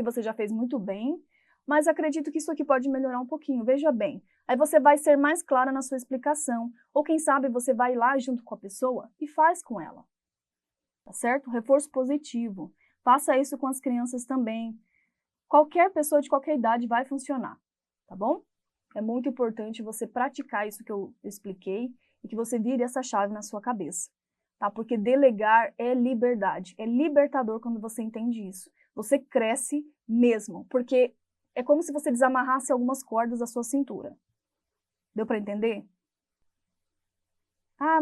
S1: você já fez muito bem, mas acredito que isso aqui pode melhorar um pouquinho, veja bem. Aí você vai ser mais clara na sua explicação, ou quem sabe você vai lá junto com a pessoa e faz com ela, tá certo? Reforço positivo, faça isso com as crianças também. Qualquer pessoa de qualquer idade vai funcionar, tá bom? É muito importante você praticar isso que eu expliquei e que você vire essa chave na sua cabeça, tá? Porque delegar é liberdade, é libertador quando você entende isso. Você cresce mesmo, porque é como se você desamarrasse algumas cordas da sua cintura. Deu para entender?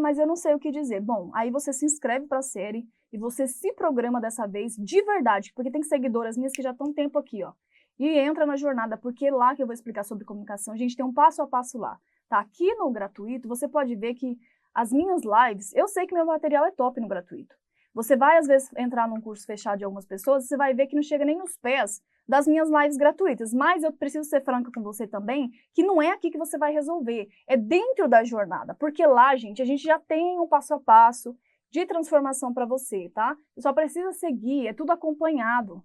S1: Mas eu não sei o que dizer. Bom, aí você se inscreve para a série e você se programa dessa vez de verdade, porque tem seguidoras minhas que já estão um tempo aqui, ó. E entra na jornada, porque é lá que eu vou explicar sobre comunicação. A gente tem um passo a passo lá, tá? Aqui no gratuito, você pode ver que as minhas lives, eu sei que meu material é top no gratuito. Você vai, às vezes, entrar num curso fechado de algumas pessoas, você vai ver que não chega nem nos pés das minhas lives gratuitas. Mas eu preciso ser franca com você também, que não é aqui que você vai resolver, é dentro da jornada. Porque lá, gente, a gente já tem um passo a passo de transformação para você, tá? Você só precisa seguir, é tudo acompanhado.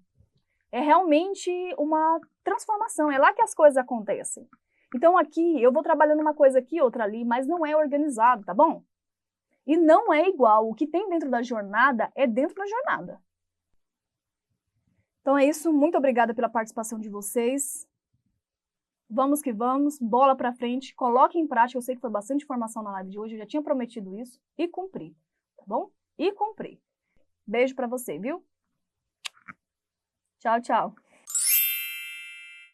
S1: É realmente uma transformação, é lá que as coisas acontecem. Então aqui, eu vou trabalhando uma coisa aqui, outra ali, mas não é organizado, tá bom? E não é igual, o que tem dentro da jornada é dentro da jornada. Então é isso, muito obrigada pela participação de vocês. Vamos que vamos, bola pra frente, coloque em prática, eu sei que foi bastante informação na live de hoje, eu já tinha prometido isso, e cumpri, tá bom? E cumpri. Beijo pra você, viu? Tchau, tchau.